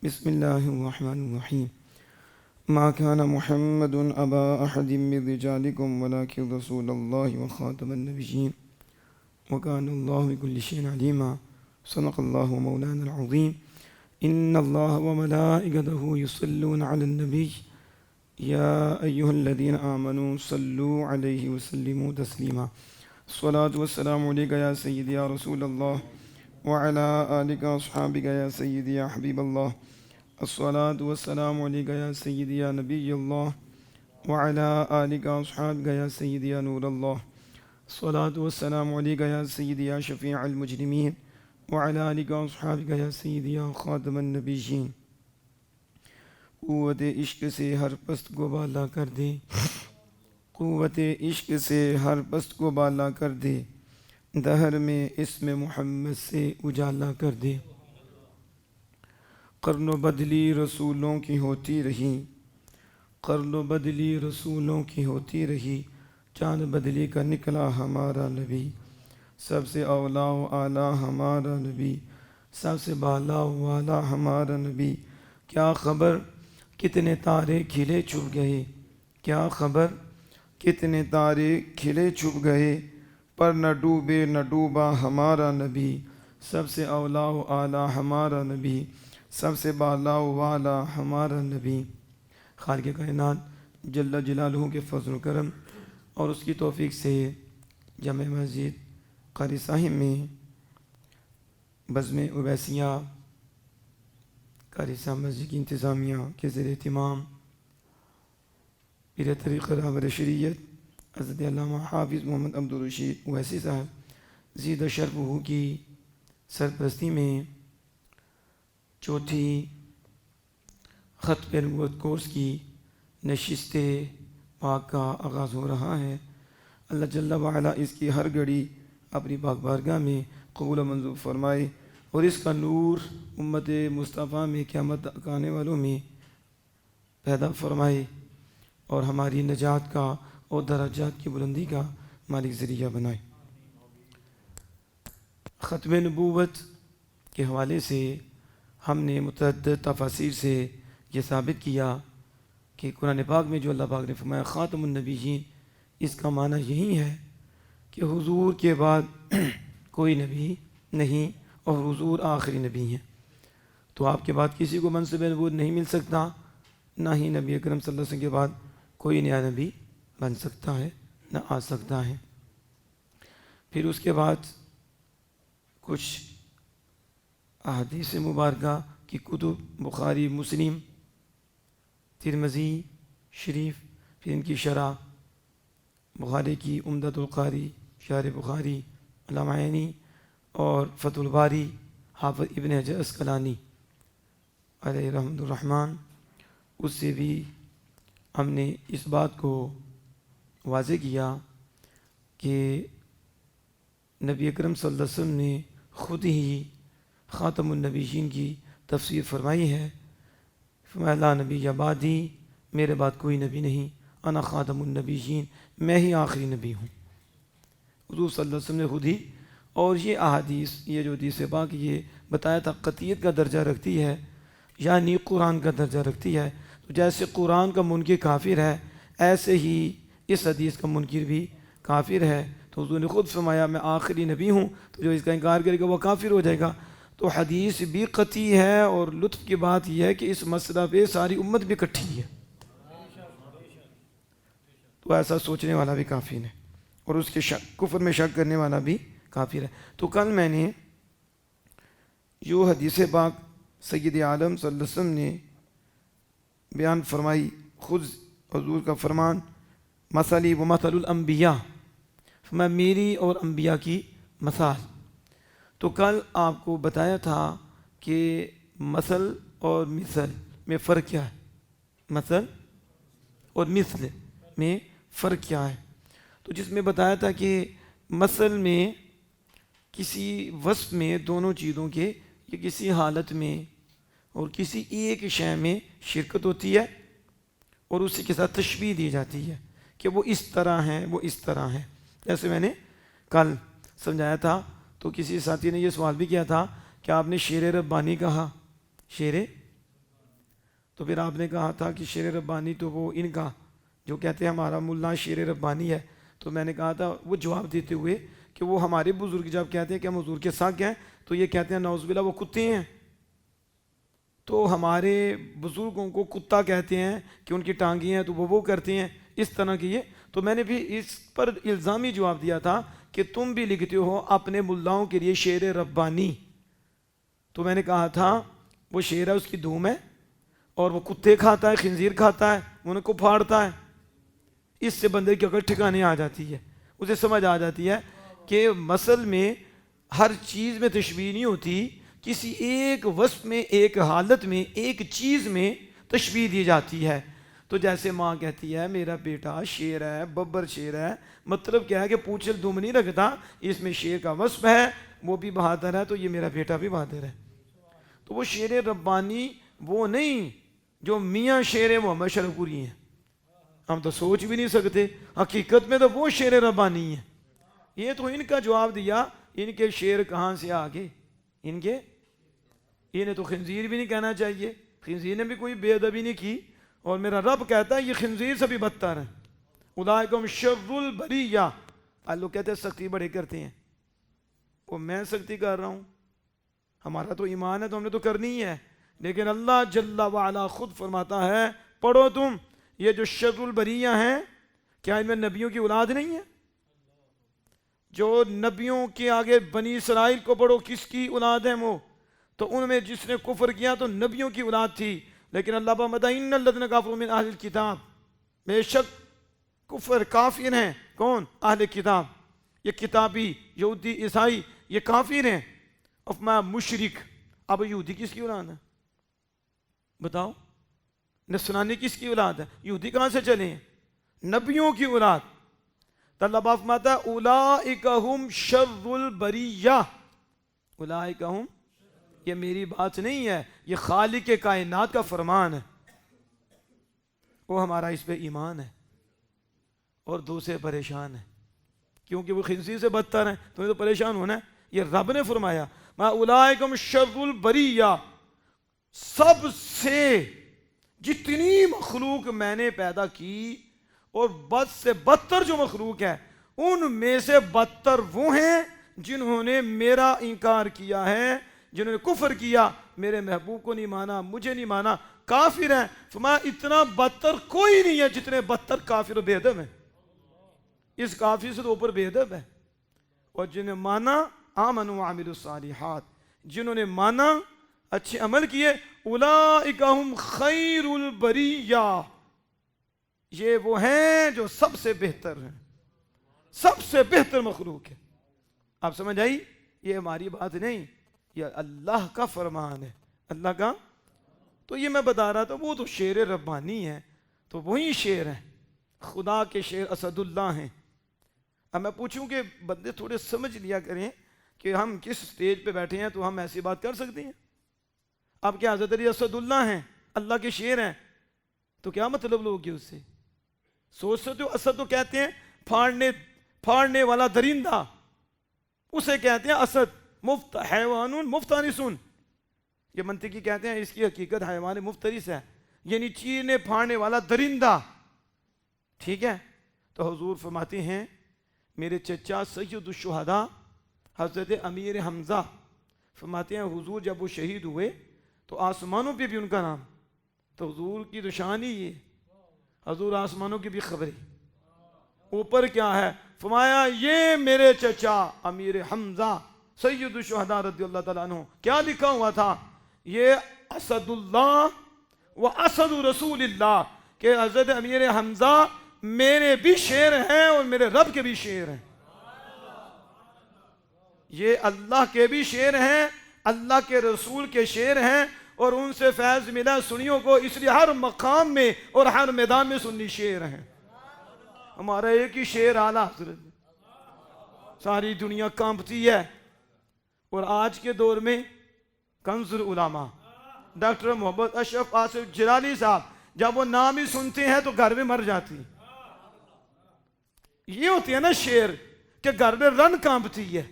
بسم الله الرحمن الرحيم. ما كان محمد أبا أحد من رجالكم ولكن رسول الله وخاتم النبيين وكان الله بكل شيء عليما. صدق الله مولانا العظيم. إن الله وملائكته يصلون على النبي يا أيها الذين آمنوا صلوا عليه وسلموا تسليما. الصلاة والسلام عليك يا سيدي يا رسول الله وعلى آلك وأصحابك يا سيدي يا حبيب الله. الصلاة والسلام عليك يا سيدي يا نبي الله وعلى آلك وأصحابك يا سيدي يا نور الله. الصلاة والسلام عليك يا سيدي يا شفيع المجرمين وعلى آلك وأصحابك يا سيدي يا خاتم النبيين. قوت عشق سے ہر پست کو بالا کر دے، قوت عشق سے ہر پست کو بالا کر دے، دہر میں اسم محمد سے اجالا کر دے۔ قرن و بدلی رسولوں کی ہوتی رہی، قرن و بدلی رسولوں کی ہوتی رہی، چاند بدلی کا نکلا ہمارا نبی، سب سے اولا و اعلیٰ ہمارا نبی، سب سے بالا و والا ہمارا نبی۔ کیا خبر کتنے تارے کھلے چھپ گئے، کیا خبر کتنے تارے کھلے چھپ گئے، پر نہ ڈوبے نہ ڈوبا ہمارا نبی، سب سے اولا و اعلیٰ ہمارا نبی، سب سے بالا و والا ہمارا نبی۔ خالق کائنات جل جلالہ کے فضل و کرم اور اس کی توفیق سے جامع مسجد قاری صاحب میں بزم اویسیہ قاری صاحب مسجد کی انتظامیہ کے زیر اہتمام پیر طریقہ رہبر شریعت حضرت علامہ حافظ محمد عبدالرشید اویسی صاحب زیدہ شرفہ کی سرپرستی میں چوتھی ختم نبوت کورس کی نشست پاک کا آغاز ہو رہا ہے۔ اللہ جل وعلا اس کی ہر گھڑی اپنی پاک بارگاہ میں قبول و منظور فرمائے اور اس کا نور امت مصطفیٰ میں قیامت تک آنے والوں میں پیدا فرمائے اور ہماری نجات کا اور درجات کی بلندی کا مالک ذریعہ بنائے۔ ختم نبوت کے حوالے سے ہم نے متعدد تفاسیر سے یہ ثابت کیا کہ قرآن پاک میں جو اللہ پاک نے فرمایا خاتم النبیین، اس کا معنی یہی ہے کہ حضور کے بعد کوئی نبی نہیں اور حضور آخری نبی ہیں، تو آپ کے بعد کسی کو منصب نبوت نہیں مل سکتا، نہ ہی نبی اکرم صلی اللہ علیہ وسلم کے بعد کوئی نیا نبی بن سکتا ہے، نہ آ سکتا ہے۔ پھر اس کے بعد کچھ احادیث مبارکہ کی کتب بخاری، مسلم، ترمذی شریف، پھر ان کی شرح بخاری کی عمدۃ القاری، شرح بخاری علامہ عینی اور فتح الباری حافظ ابن حجر عسقلانی علیہ رحمۃ الرحمن، اس سے بھی ہم نے اس بات کو واضح کیا کہ نبی اکرم صلی اللہ علیہ وسلم نے خود ہی خاتم النبیین کی تفسیر فرمائی ہے۔ فرمایا لا نبی بعدی، میرے بعد کوئی نبی نہیں، انا خاتم النبیین، میں ہی آخری نبی ہوں۔ حضور صلی اللہ علیہ وسلم نے خود ہی، اور یہ احادیث، یہ جو حدیث پاک یہ بتایا تھا قطعیت کا درجہ رکھتی ہے، یعنی قرآن کا درجہ رکھتی ہے۔ تو جیسے قرآن کا منکر کافر ہے، ایسے ہی اس حدیث کا منکر بھی کافر ہے۔ تو حضور نے خود فرمایا میں آخری نبی ہوں، تو جو اس کا انکار کرے گا وہ کافر ہو جائے گا۔ تو حدیث بھی قطعی ہے، اور لطف کی بات یہ ہے کہ اس مسئلہ پہ ساری امت بھی اکٹھی ہے، تو ایسا سوچنے والا بھی کافر ہے، اور اس کے کفر میں شک کرنے والا بھی کافر ہے۔ تو کل میں نے جو حدیث پاک سید عالم صلی اللہ علیہ وسلم نے بیان فرمائی، خود حضور کا فرمان مثلی و مثل الانبیاء، فرمایا میری اور انبیاء کی مثال۔ تو کل آپ کو بتایا تھا کہ مثل اور مثل میں فرق کیا ہے، مثل اور مثل میں فرق کیا ہے۔ تو جس میں بتایا تھا کہ مثل میں کسی وصف میں دونوں چیزوں کے یا کسی حالت میں اور کسی ایک شے میں شرکت ہوتی ہے، اور اسی کے ساتھ تشبیہ دی جاتی ہے کہ وہ اس طرح ہیں، وہ اس طرح ہیں۔ جیسے میں نے کل سمجھایا تھا، تو کسی ساتھی نے یہ سوال بھی کیا تھا کہ آپ نے شیر ربانی کہا، شیر تو پھر آپ نے کہا تھا کہ شیر ربانی تو وہ ان کا جو کہتے ہیں ہمارا ملا شیر ربانی ہے، تو میں نے کہا تھا وہ جواب دیتے ہوئے کہ وہ ہمارے بزرگ جب کہتے ہیں کہ ہم حضور کے ساتھ ہیں تو یہ کہتے ہیں نعوذ باللہ وہ کتے ہیں، تو ہمارے بزرگوں کو کتا کہتے ہیں کہ ان کی ٹانگیں ہیں تو وہ کرتے ہیں اس طرح کی یہ. تو میں نے بھی اس پر الزامی جواب دیا تھا کہ تم بھی لکھتے ہو اپنے ملاؤں کے لیے شیر ربانی، تو میں نے کہا تھا وہ شیر ہے، اس کی دھوم ہے، اور وہ کتے کھاتا ہے، خنزیر کھاتا ہے، ان کو پھاڑتا ہے. اس سے بندے کی عقل ٹھکانے آ جاتی ہے، اسے سمجھ آ جاتی ہے کہ مثل میں ہر چیز میں تشبیہ نہیں ہوتی، کسی ایک وصف میں، ایک حالت میں، ایک چیز میں تشبیہ دی جاتی ہے. تو جیسے ماں کہتی ہے میرا بیٹا شیر ہے، ببر شیر ہے، مطلب کیا ہے کہ پوچھل دم نہیں رکھتا، اس میں شیر کا وصف ہے، وہ بھی بہادر ہے تو یہ میرا بیٹا بھی بہادر ہے. تو وہ شیر ربانی وہ نہیں جو میاں شیر ہے وہ ہمیں شرپوری ہیں، ہم تو سوچ بھی نہیں سکتے، حقیقت میں تو وہ شیر ربانی ہیں. یہ تو ان کا جواب دیا، ان کے شیر کہاں سے آگے، انہیں تو خنزیر بھی نہیں کہنا چاہیے، خنزیر نے بھی کوئی بے ادبی نہیں کی، اور میرا رب کہتا ہے یہ خنزیر سے بھی بدتر ہے. اولئکم شر البریہ. آج لوگ کہتے ہیں سختی بڑے کرتے ہیں، وہ میں سختی کر رہا ہوں، ہمارا تو ایمان ہے تو ہم نے تو کرنی ہی ہے، لیکن اللہ جل وعلا خود فرماتا ہے پڑھو تم یہ جو شر البریہ ہیں کیا ان میں نبیوں کی اولاد نہیں ہے؟ جو نبیوں کے آگے بنی اسرائیل کو پڑھو کس کی اولاد ہیں وہ، تو ان میں جس نے کفر کیا تو نبیوں کی اولاد تھی. لیکن اللہ فرماتا ہے ان الذین کفروا من اہل الکتاب، بے شک کفر کافر ہیں. کون؟ اہل کتاب، یہ کتابی یہودی عیسائی یہ کافر ہیں. افما مشرک. اب یہودی کس کی اولاد ہے بتاؤ؟ نصرانی کس کی اولاد ہے؟ یہودی کہاں سے چلے ہیں؟ نبیوں کی اولاد. تو اللہ فرماتا ہے اولئک ھم شر البریہ. اولئک ھم، یہ میری بات نہیں ہے، یہ خالق کائنات کا فرمان ہے. وہ ہمارا اس پہ ایمان ہے اور دوسرے پریشان ہیں کیونکہ وہ خنزیر سے بدتر ہیں. تمہیں تو پریشان ہونا ہے، یہ رب نے فرمایا ما اولئک ھم شر البریہ. سب سے جتنی مخلوق میں نے پیدا کی اور بد سے بدتر جو مخلوق ہے ان میں سے بدتر وہ ہیں جنہوں نے میرا انکار کیا ہے، جنہوں نے کفر کیا، میرے محبوب کو نہیں مانا، مجھے نہیں مانا، کافر ہیں. فرمایا اتنا بدتر کوئی نہیں ہے جتنے بدتر کافر و بے ادب ہیں. اس کافر سے تو اوپر بے ادب ہے. اور جنہیں مانا آمنوا وعملوا الصالحات، جنہوں نے مانا اچھے عمل کیے، اولئک ھم خیر البریہ. یہ وہ ہیں جو سب سے بہتر ہیں، سب سے بہتر مخلوق ہے. آپ سمجھ آئی؟ یہ ہماری بات نہیں، یہ اللہ کا فرمان ہے، اللہ کا. تو یہ میں بتا رہا تھا وہ تو شیر ربانی ہے، تو وہی شیر ہیں، خدا کے شیر اسد اللہ ہیں. اب میں پوچھوں کہ بندے تھوڑے سمجھ لیا کریں کہ ہم کس سٹیج پہ بیٹھے ہیں تو ہم ایسی بات کر سکتے ہیں. اب کیا حضرت علی اسد اللہ ہیں، اللہ کے شیر ہیں، تو کیا مطلب لوگ اس سے سوچ سکتے ہو؟ اسد تو کہتے ہیں پھاڑنے والا درندہ، اسے کہتے ہیں اسد. مفت حیوان مفترس، یہ منطقی کہتے ہیں اس کی حقیقت حیوان مفترس ہے، یعنی چیرنے پھاڑنے والا درندہ. ٹھیک ہے. تو حضور فرماتے ہیں میرے چچا سید الشہداء حضرت امیر حمزہ فرماتے ہیں حضور جب وہ شہید ہوئے تو آسمانوں پہ بھی ان کا نام، تو حضور کی تو شان ہی یہ، حضور آسمانوں کی بھی خبریں. اوپر کیا ہے؟ فرمایا یہ میرے چچا امیر حمزہ سید الشہداء رضی اللہ تعالیٰ عنہ، کیا لکھا ہوا تھا؟ یہ اسد اللہ و اسد رسول اللہ، کہ حضرت امیر حمزہ میرے بھی شیر ہیں اور میرے رب کے بھی شیر ہیں. یہ اللہ کے بھی شیر ہیں، اللہ کے رسول کے شیر ہیں، اور ان سے فیض ملا سنیوں کو، اس لیے ہر مقام میں اور ہر میدان میں سنی شیر ہیں. ہمارا ایک ہی شیر اعلیٰ حضرت، ساری دنیا کانپتی ہے. اور آج کے دور میں کنز العلماء ڈاکٹر محمد اشرف آصف جلالی صاحب جب وہ نام ہی سنتے ہیں تو گھر میں مر جاتی. یہ ہوتی ہے نا شیر کہ گھر میں رن کانپتی ہے،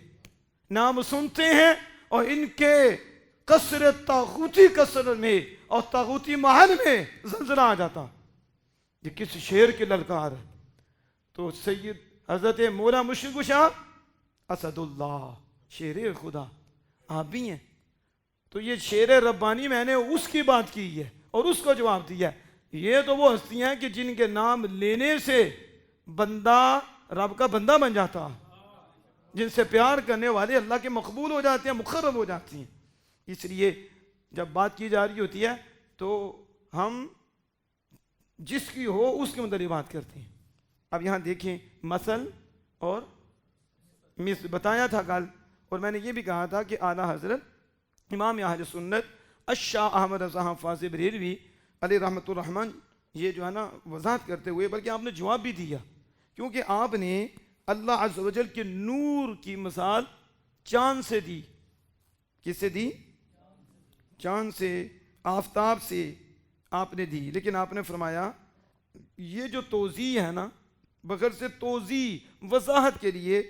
نام سنتے ہیں اور ان کے قصر طاغوتی قصر میں اور طاغوتی محل میں زلزلہ آ جاتا. یہ کس شیر کی للکار ہے. تو سید حضرت مولا مشرق کشا اسد اللہ شیر خدا آپ بھی ہیں. تو یہ شیر ربانی میں نے اس کی بات کی ہے اور اس کو جواب دیا. یہ تو وہ ہستیاں ہیں کہ جن کے نام لینے سے بندہ رب کا بندہ بن جاتا, جن سے پیار کرنے والے اللہ کے مقبول ہو جاتے ہیں, مقرب ہو جاتی ہیں. اس لیے جب بات کی جا رہی ہوتی ہے تو ہم جس کی ہو اس کے متعلق بات کرتے ہیں. اب یہاں دیکھیں مثل اور مثل بتایا تھا کل, اور میں نے یہ بھی کہا تھا کہ اعلیٰ حضرت امام اہل سنت الشاہ احمد رضا حافظ بریلوی علیہ رحمۃ الرحمن یہ جو ہے نا وضاحت کرتے ہوئے, بلکہ آپ نے جواب بھی دیا, کیونکہ آپ نے اللہ عز و جل کے نور کی مثال چاند سے دی. کس سے دی؟ چاند سے, آفتاب سے آپ نے دی. لیکن آپ نے فرمایا یہ جو توضیح ہے نا, بغیر سے توضیح وضاحت کے لیے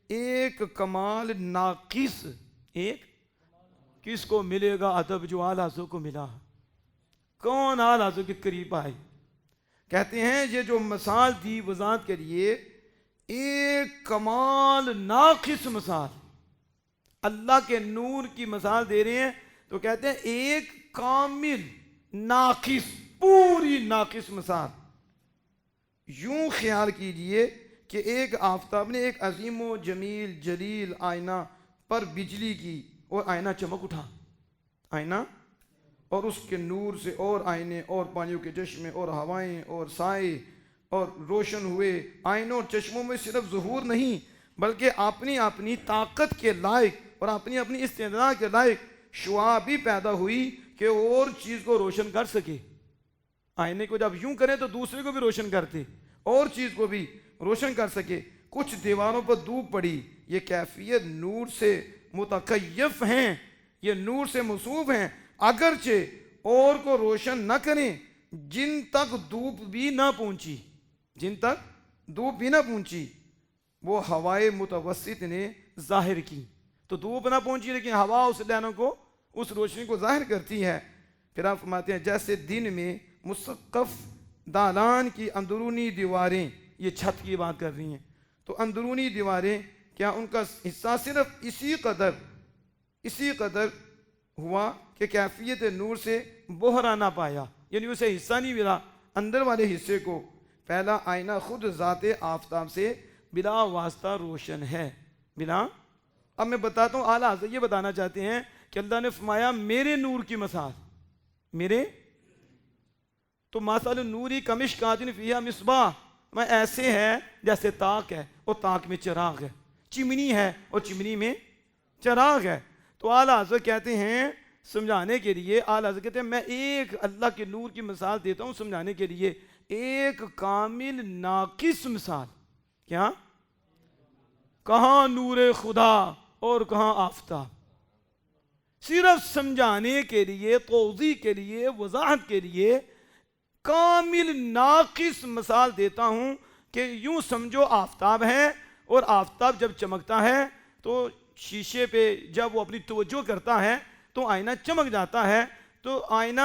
ایک کمال ناقص, ایک کس کو ملے گا ادب جو اعلیٰ حضرت کو ملا. کون اعلیٰ حضرت کے قریب آئے؟ کہتے ہیں یہ جو مثال دی وضاحت کے لیے ایک کمال ناقص مثال, اللہ کے نور کی مثال دے رہے ہیں تو کہتے ہیں ایک کامل ناقص, پوری ناقص مثال. یوں خیال کیجئے کہ ایک آفتاب نے ایک عظیم و جمیل جلیل آئینہ پر بجلی کی اور آئینہ چمک اٹھا. آئینہ اور اس کے نور سے اور آئینے اور پانیوں کے چشمے اور ہوائیں اور سائے اور روشن ہوئے. آئینوں اور چشموں میں صرف ظہور نہیں بلکہ اپنی اپنی طاقت کے لائق اور اپنی اپنی استعداد کے لائق شعاع بھی پیدا ہوئی کہ اور چیز کو روشن کر سکے. آئینے کو جب یوں کریں تو دوسرے کو بھی روشن کرتے, اور چیز کو بھی روشن کر سکے. کچھ دیواروں پر دھوپ پڑی, یہ کیفیت نور سے متکیف ہیں, یہ نور سے موصوف ہیں, اگرچہ اور کو روشن نہ کریں جن تک دھوپ بھی نہ پہنچی, جن تک دھوپ بھی نہ پہنچی وہ ہوائے متوسط نے ظاہر کی. تو دھوپ نہ پہنچی لیکن ہوا اس لینوں کو, اس روشنی کو ظاہر کرتی ہے. پھر آپ فرماتے ہیں جیسے دن میں مسقف دالان کی اندرونی دیواریں, یہ چھت کی بات کر رہی ہیں, تو اندرونی دیواریں کیا ان کا حصہ صرف اسی قدر ہوا کہ کیفیت نور سے بہرا نہ پایا, یعنی اسے حصہ نہیں ملا اندر والے حصے کو. پہلا آئینہ خود ذات آفتاب سے بلا واسطہ روشن ہے, بلا. اب میں بتاتا ہوں, اعلیٰ حضرت یہ بتانا چاہتے ہیں کہ اللہ نے فرمایا میرے نور کی مثال, میرے تو مثل نوری کمشکات فیہا مصباح, میں ایسے ہے جیسے تاک ہے اور تاک میں چراغ ہے, چمنی ہے اور چمنی میں چراغ ہے. تو اعلیٰ حضرت کہتے ہیں سمجھانے کے لیے, اعلیٰ حضرت کہتے ہیں میں ایک اللہ کے نور کی مثال دیتا ہوں سمجھانے کے لیے, ایک کامل ناقص مثال. کیا؟ کہاں نور خدا اور کہاں آفتاب. صرف سمجھانے کے لیے, توضیح کے لیے, وضاحت کے لیے کامل ناقص مثال دیتا ہوں کہ یوں سمجھو آفتاب ہے, اور آفتاب جب چمکتا ہے تو شیشے پہ جب وہ اپنی توجہ کرتا ہے تو آئینہ چمک جاتا ہے. تو آئینہ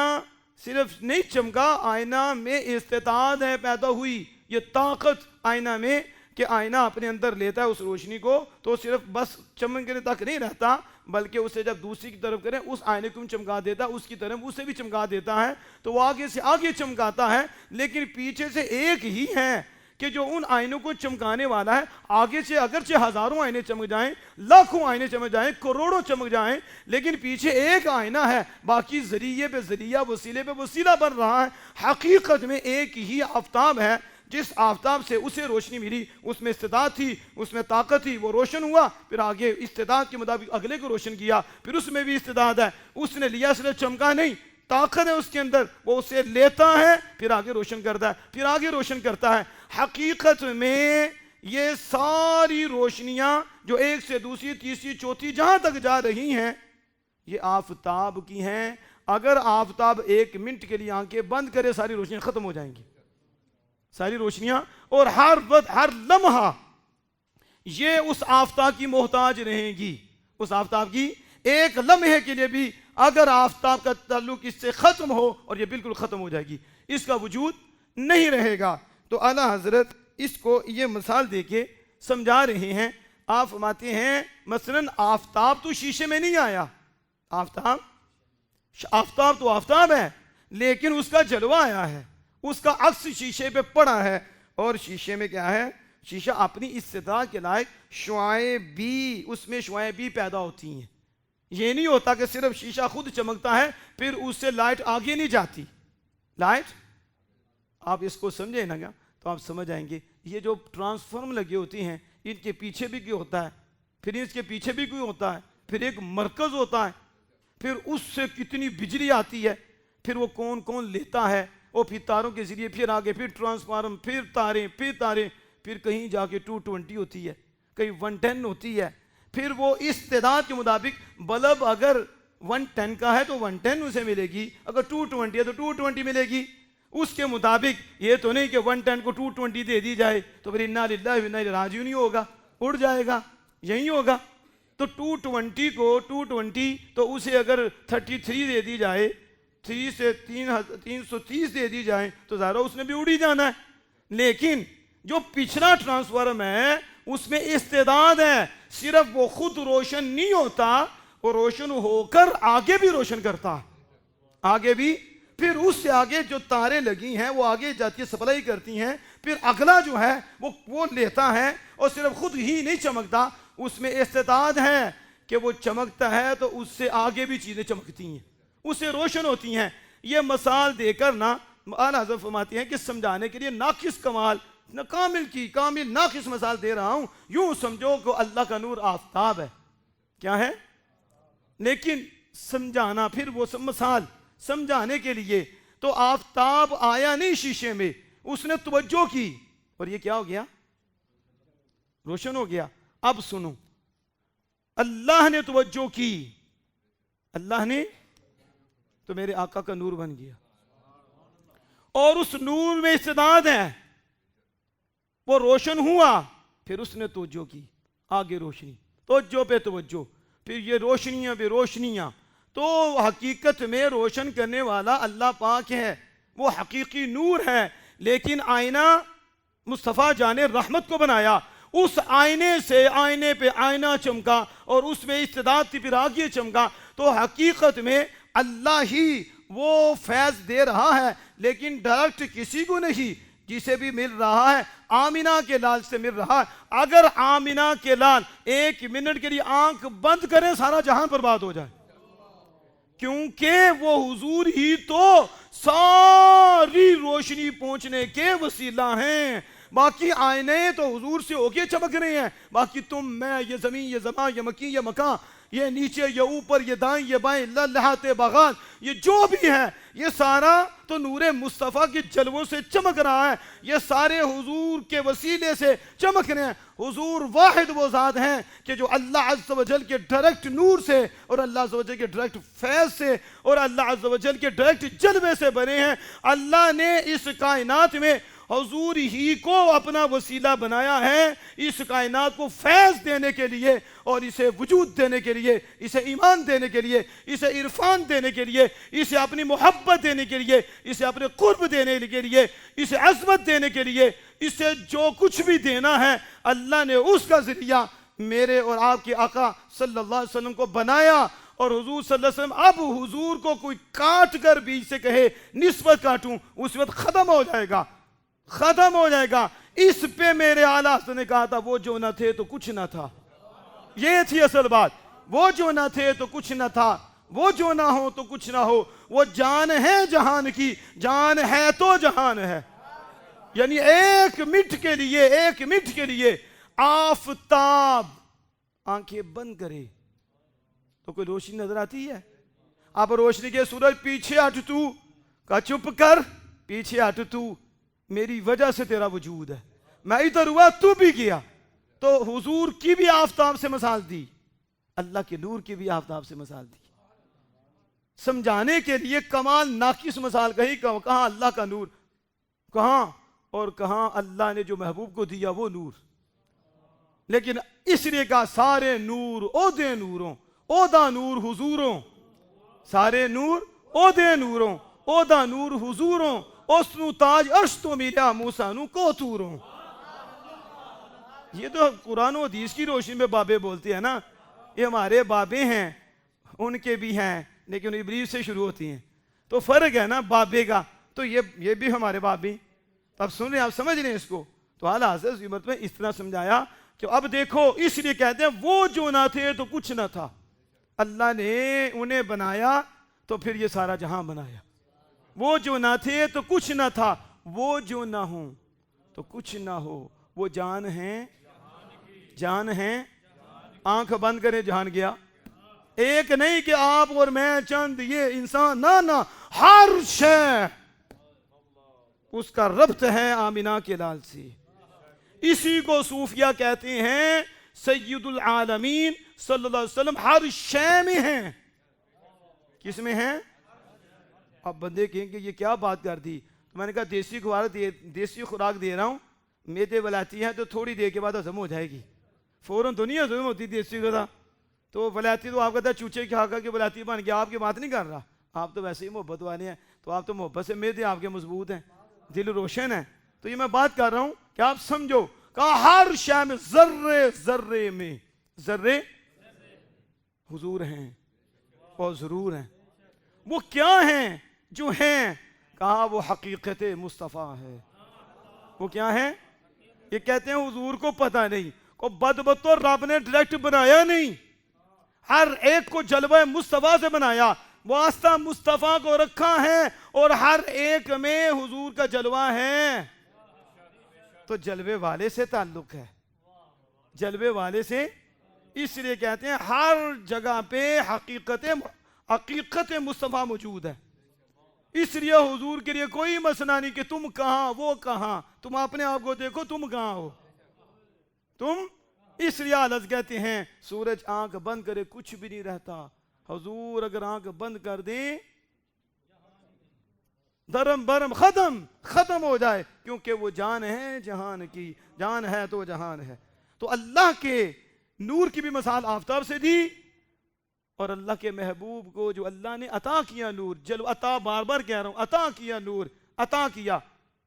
صرف نہیں چمکا, آئینہ میں استعداد ہے پیدا ہوئی, یہ طاقت آئینہ میں کہ آئینہ اپنے اندر لیتا ہے اس روشنی کو, تو صرف بس چمکنے تک نہیں رہتا بلکہ اسے جب دوسری کی طرف کریں اس آئینے کو چمکا دیتا ہے, اس کی طرف اسے بھی چمکا دیتا ہے. تو وہ آگے سے آگے چمکاتا ہے, لیکن پیچھے سے ایک ہی ہے کہ جو ان آئینوں کو چمکانے والا ہے. آگے سے اگرچہ ہزاروں آئینے چمک جائیں, لاکھوں آئینے چمک جائیں, کروڑوں چمک جائیں, لیکن پیچھے ایک آئینہ ہے, باقی ذریعے پہ ذریعہ, وسیلے پہ وسیلہ بن رہا ہے. حقیقت میں ایک ہی آفتاب ہے. جس آفتاب سے اسے روشنی ملی اس میں استعداد تھی, اس میں طاقت تھی, وہ روشن ہوا, پھر آگے استعداد کے مطابق اگلے کو روشن کیا, پھر اس میں بھی استعداد ہے, اس نے لیا صرف چمکا نہیں, طاقت ہے اس کے اندر, وہ اسے لیتا ہے پھر آگے روشن کرتا ہے, پھر آگے روشن کرتا ہے. حقیقت میں یہ ساری روشنیاں جو ایک سے دوسری تیسری چوتھی جہاں تک جا رہی ہیں یہ آفتاب کی ہیں. اگر آفتاب 1 منٹ کے لیے آنکھیں بند کرے ساری روشنیاں ختم ہو جائیں گی, ساری روشنیاں, اور ہر وقت ہر لمحہ یہ اس آفتاب کی محتاج رہیں گی. اس آفتاب کی ایک لمحے کے لیے بھی اگر آفتاب کا تعلق اس سے ختم ہو اور یہ بالکل ختم ہو جائے گی، اس کا وجود نہیں رہے گا۔ تو اعلیٰ حضرت اس کو یہ مثال دے کے سمجھا رہے ہیں۔ آپ فرماتے ہیں مثلاً آفتاب تو شیشے میں نہیں آیا، آفتاب تو آفتاب ہے، لیکن اس کا جلوہ آیا ہے، اس کا عکس شیشے پہ پڑا ہے، اور شیشے میں کیا ہے؟ شیشہ اپنی استطاعت کے لائق شعاعیں بھی، اس میں شعاعیں بھی پیدا ہوتی ہیں۔ یہ نہیں ہوتا کہ صرف شیشہ خود چمکتا ہے پھر اس سے لائٹ آگے نہیں جاتی۔ لائٹ آپ اس کو سمجھیں نا گا تو آپ سمجھ آئیں گے، یہ جو ٹرانسفارم لگے ہوتی ہیں ان کے پیچھے بھی کوئی ہوتا ہے، پھر اس کے پیچھے بھی کوئی ہوتا ہے، پھر ایک مرکز ہوتا ہے، پھر اس سے کتنی بجلی آتی ہے، پھر وہ کون لیتا ہے، وہ پھر تاروں کے ذریعے پھر آگے پھر ٹرانسفارم، پھر تاریں، پھر کہیں جا کے 220 ہوتی ہے، کہیں 110 ہوتی ہے، پھر وہ استعداد کے مطابق بلب اگر 110 کا ہے تو 110 اسے ملے گی، اگر 220 ہے تو 220 ملے گی، اس کے مطابق۔ یہ تو نہیں کہ 110 کو 220 دے دی جائے تو پھر انا للہ و انا الیہ راجعون نہیں ہوگا، اڑ جائے گا، یہی ہوگا۔ تو 220 کو 220 تو اسے اگر 33 دے دی جائے، 3 سے 330 دے دی جائے تو ظاہر اس نے بھی اڑ ہی جانا ہے۔ لیکن جو پچھلا ٹرانسفارم ہے اس میں استعداد ہے، صرف وہ خود روشن نہیں ہوتا، وہ روشن ہو کر آگے بھی روشن کرتا ہے، آگے بھی، پھر اس سے آگے جو تاریں لگی ہیں وہ آگے جاتی ہے، سپلائی کرتی ہیں، پھر اگلا جو ہے وہ لیتا ہے، اور صرف خود ہی نہیں چمکتا، اس میں استعداد ہے کہ وہ چمکتا ہے تو اس سے آگے بھی چیزیں چمکتی ہیں، اس سے روشن ہوتی ہیں۔ یہ مثال دے کر نا اعلیٰ حضرت فرماتی ہیں کہ سمجھانے کے لیے ناقص کمال کامل ناقص مثال دے رہا ہوں، یوں سمجھو کہ اللہ کا نور آفتاب ہے، کیا ہے؟ لیکن سمجھانا پھر وہ مثال سمجھانے کے لیے، تو آفتاب آیا نہیں شیشے میں، اس نے توجہ کی اور یہ کیا ہو گیا؟ روشن ہو گیا۔ اب سنو، اللہ نے توجہ کی، اللہ نے تو میرے آقا کا نور بن گیا، اور اس نور میں استعداد ہے، وہ روشن ہوا، پھر اس نے توجہ کی، آگے روشنی، توجہ پہ توجہ، پھر یہ روشنیاں بے روشنیاں۔ تو حقیقت میں روشن کرنے والا اللہ پاک ہے، وہ حقیقی نور ہے، لیکن آئینہ مصطفیٰ جان رحمت کو بنایا، اس آئینے سے آئینے پہ آئینہ چمکا اور اس میں استعداد تھی، پھر آگے چمکا۔ تو حقیقت میں اللہ ہی وہ فیض دے رہا ہے، لیکن ڈائریکٹ کسی کو نہیں، جسے بھی مل رہا ہے آمینہ کے لال سے مل رہا ہے۔ اگر آمینہ کے لال 1 منٹ کے لیے آنکھ بند کریں سارا جہاں برباد ہو جائے، کیونکہ وہ حضور ہی تو ساری روشنی پہنچنے کے وسیلہ ہیں، باقی آئینے تو حضور سے ہو کے چمک رہے ہیں، باقی تم، میں، یہ زمین، یہ زمان، یہ مکی، یہ مکان، یہ نیچے، یہ اوپر، یہ دائیں، یہ بائیں، لہتے باغات، یہ جو بھی ہے یہ سارا تو نور مصطفیٰ کے جلووں سے چمک رہا ہے، یہ سارے حضور کے وسیلے سے چمک رہے ہیں۔ حضور واحد وہ ذات ہیں کہ جو اللہ عز و جل کے ڈائریکٹ نور سے اور اللہ عز و جل کے ڈائریکٹ فیض سے اور اللہ عز و جل کے ڈائریکٹ جلوے سے بنے ہیں۔ اللہ نے اس کائنات میں حضور ہی کو اپنا وسیلہ بنایا ہے، اس کائنات کو فیض دینے کے لیے اور اسے وجود دینے کے لیے، اسے ایمان دینے کے لیے، اسے عرفان دینے کے لیے، اسے اپنی محبت دینے کے لیے، اسے اپنے قرب دینے کے لیے، اسے عظمت دینے کے لیے، اسے جو کچھ بھی دینا ہے اللہ نے اس کا ذریعہ میرے اور آپ کے آقا صلی اللہ علیہ وسلم کو بنایا۔ اور حضور صلی اللہ علیہ وسلم، اب حضور کو کوئی کاٹ کر بیچ سے کہے نسبت کاٹوں، اس وقت ختم ہو جائے گا، ختم ہو جائے گا۔ اس پہ میرے اعلیٰ حضرت نے کہا تھا وہ جو نہ تھے تو کچھ نہ تھا، یہ تھی اصل بات، وہ جو نہ تھے تو کچھ نہ تھا، وہ جو نہ ہو تو کچھ نہ ہو، وہ جان ہے جہان کی، جان ہے تو جہان ہے۔ یعنی 1 منٹ کے لیے، 1 منٹ کے لیے آفتاب آنکھیں بند کرے تو کوئی روشنی نظر آتی ہے؟ اب روشنی کے سورج پیچھے ہٹ، تو کہا چپ کر، پیچھے ہٹ، تو میری وجہ سے تیرا وجود ہے، میں ادھر ہوا تو بھی گیا۔ تو حضور کی بھی آفتاب سے مثال دی، اللہ کے نور کی بھی آفتاب سے مثال دی، سمجھانے کے لیے کمال ناقص مثال کہی، کہاں اللہ کا نور، کہاں اور کہاں اللہ نے جو محبوب کو دیا وہ نور۔ لیکن اس لیے کہا سارے نور عہدے نوروں، عہدہ نور حضوروں، سارے نور او دے نوروں او دا نور حضوروں اس نو تاج عرش تو ملا موسیٰ نو کوتوروں. یہ تو قرآن و حدیث کی روشنی میں بابے بولتے ہیں نا. یہ ہمارے بابے ہیں, ان کے بھی ہیں لیکن ابلیس سے شروع ہوتی ہیں, تو فرق ہے نا بابے کا. تو یہ بھی ہمارے بابے. اب سن رہے ہیں, آپ سمجھ رہے ہیں اس کو. تو اعلیٰ حضرت اس عبارت میں اس طرح سمجھایا کہ اب دیکھو, اس لیے کہتے ہیں وہ جو نہ تھے تو کچھ نہ تھا. اللہ نے انہیں بنایا تو پھر یہ سارا جہاں بنایا. وہ جو نہ تھے تو کچھ نہ تھا, وہ جو نہ ہوں تو کچھ نہ ہو. وہ جان ہیں, جان ہیں, آنکھ بند کرے جہان گیا. ایک نہیں کہ آپ اور میں چند یہ انسان, نہ ہر شے اس کا ربط ہے آمینہ کے لال سے. اسی کو صوفیہ کہتے ہیں سید العالمین صلی اللہ علیہ وسلم ہر شے میں ہیں. کس میں ہیں؟ اب بندے کہیں کہ یہ کیا بات کر دی. تو میں نے کہا دیسی خوراک دے رہا ہوں, میدے ولایتی ہیں تو تھوڑی دیر کے بعد ہضم ہو جائے گی, فوراً تو نہیں ہضم ہوتی دیسی غذا. تو ولایتی تو آپ کہتا ہے چوچے کھا کر کے ولایتی بن گیا. آپ کی بات نہیں کر رہا, آپ تو ویسے ہی محبت والے ہیں, تو آپ تو محبت سے میدے آپ کے مضبوط ہیں, دل روشن ہے. تو یہ میں بات کر رہا ہوں کہ آپ سمجھو, کہا ہر شے میں ذرے ذرے میں ذرے حضور ہیں اور ضرور ہیں. وہ کیا ہیں جو ہیں؟ کہا وہ حقیقت مصطفیٰ ہے. وہ کیا ہے؟ یہ کہتے ہیں حضور کو پتہ نہیں, کو بدبخت تو رب نے ڈائریکٹ بنایا نہیں, ہر ایک کو جلوہ مصطفیٰ سے بنایا. واسطہ مصطفیٰ کو رکھا ہے اور ہر ایک میں حضور کا جلوہ ہے. تو جلوے والے سے تعلق ہے, جلوے والے سے. اس لیے کہتے ہیں ہر جگہ پہ حقیقت مصطفیٰ موجود ہے. اس لیے حضور کے لیے کوئی مسئلہ نہیں کہ تم کہاں وہ کہاں, تم اپنے آپ کو دیکھو تم کہاں ہو تم. اس لیے حضرت کہتے ہیں سورج آنکھ بند کرے کچھ بھی نہیں رہتا, حضور اگر آنکھ بند کر دیں درم برم ختم ہو جائے, کیونکہ وہ جان ہے جہان کی, جان ہے تو جہان ہے. تو اللہ کے نور کی بھی مثال آفتاب سے دی, اور اللہ کے محبوب کو جو اللہ نے عطا کیا نور, جلو عطا بار بار کہہ رہا ہوں, عطا کیا نور, عطا کیا.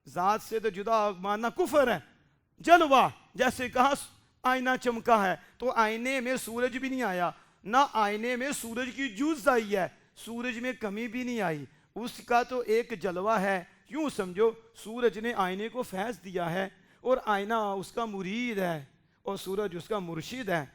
ذات سے تو جدا ماننا کفر ہے. جلوہ جیسے کہا آئینہ چمکا ہے, تو آئینے میں سورج بھی نہیں آیا, نہ آئینے میں سورج کی جوز آئی ہے, سورج میں کمی بھی نہیں آئی. اس کا تو ایک جلوہ ہے. یوں سمجھو سورج نے آئینے کو فیض دیا ہے, اور آئینہ اس کا مرید ہے, اور سورج اس کا مرشد ہے.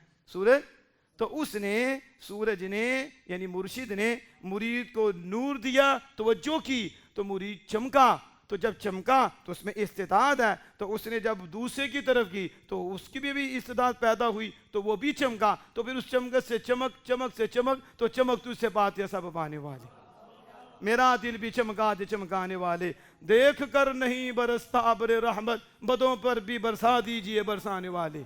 سورج نے یعنی مرشد نے مرید کو نور دیا, توجہ کی, تو مرید چمکا. تو جب چمکا تو اس میں استعداد ہے, تو اس نے جب دوسرے کی طرف کی تو اس کی بھی استعداد پیدا ہوئی, تو وہ بھی چمکا. تو پھر اس چمک سے چمک سے چمک, تو چمک تجھ سے بات ہے سب پانے والے. میرا دل بھی چمکا دے چمکانے والے, دیکھ کر نہیں برستا ابر رحمت, بدوں پر بھی برسا دیجئے برسانے والے.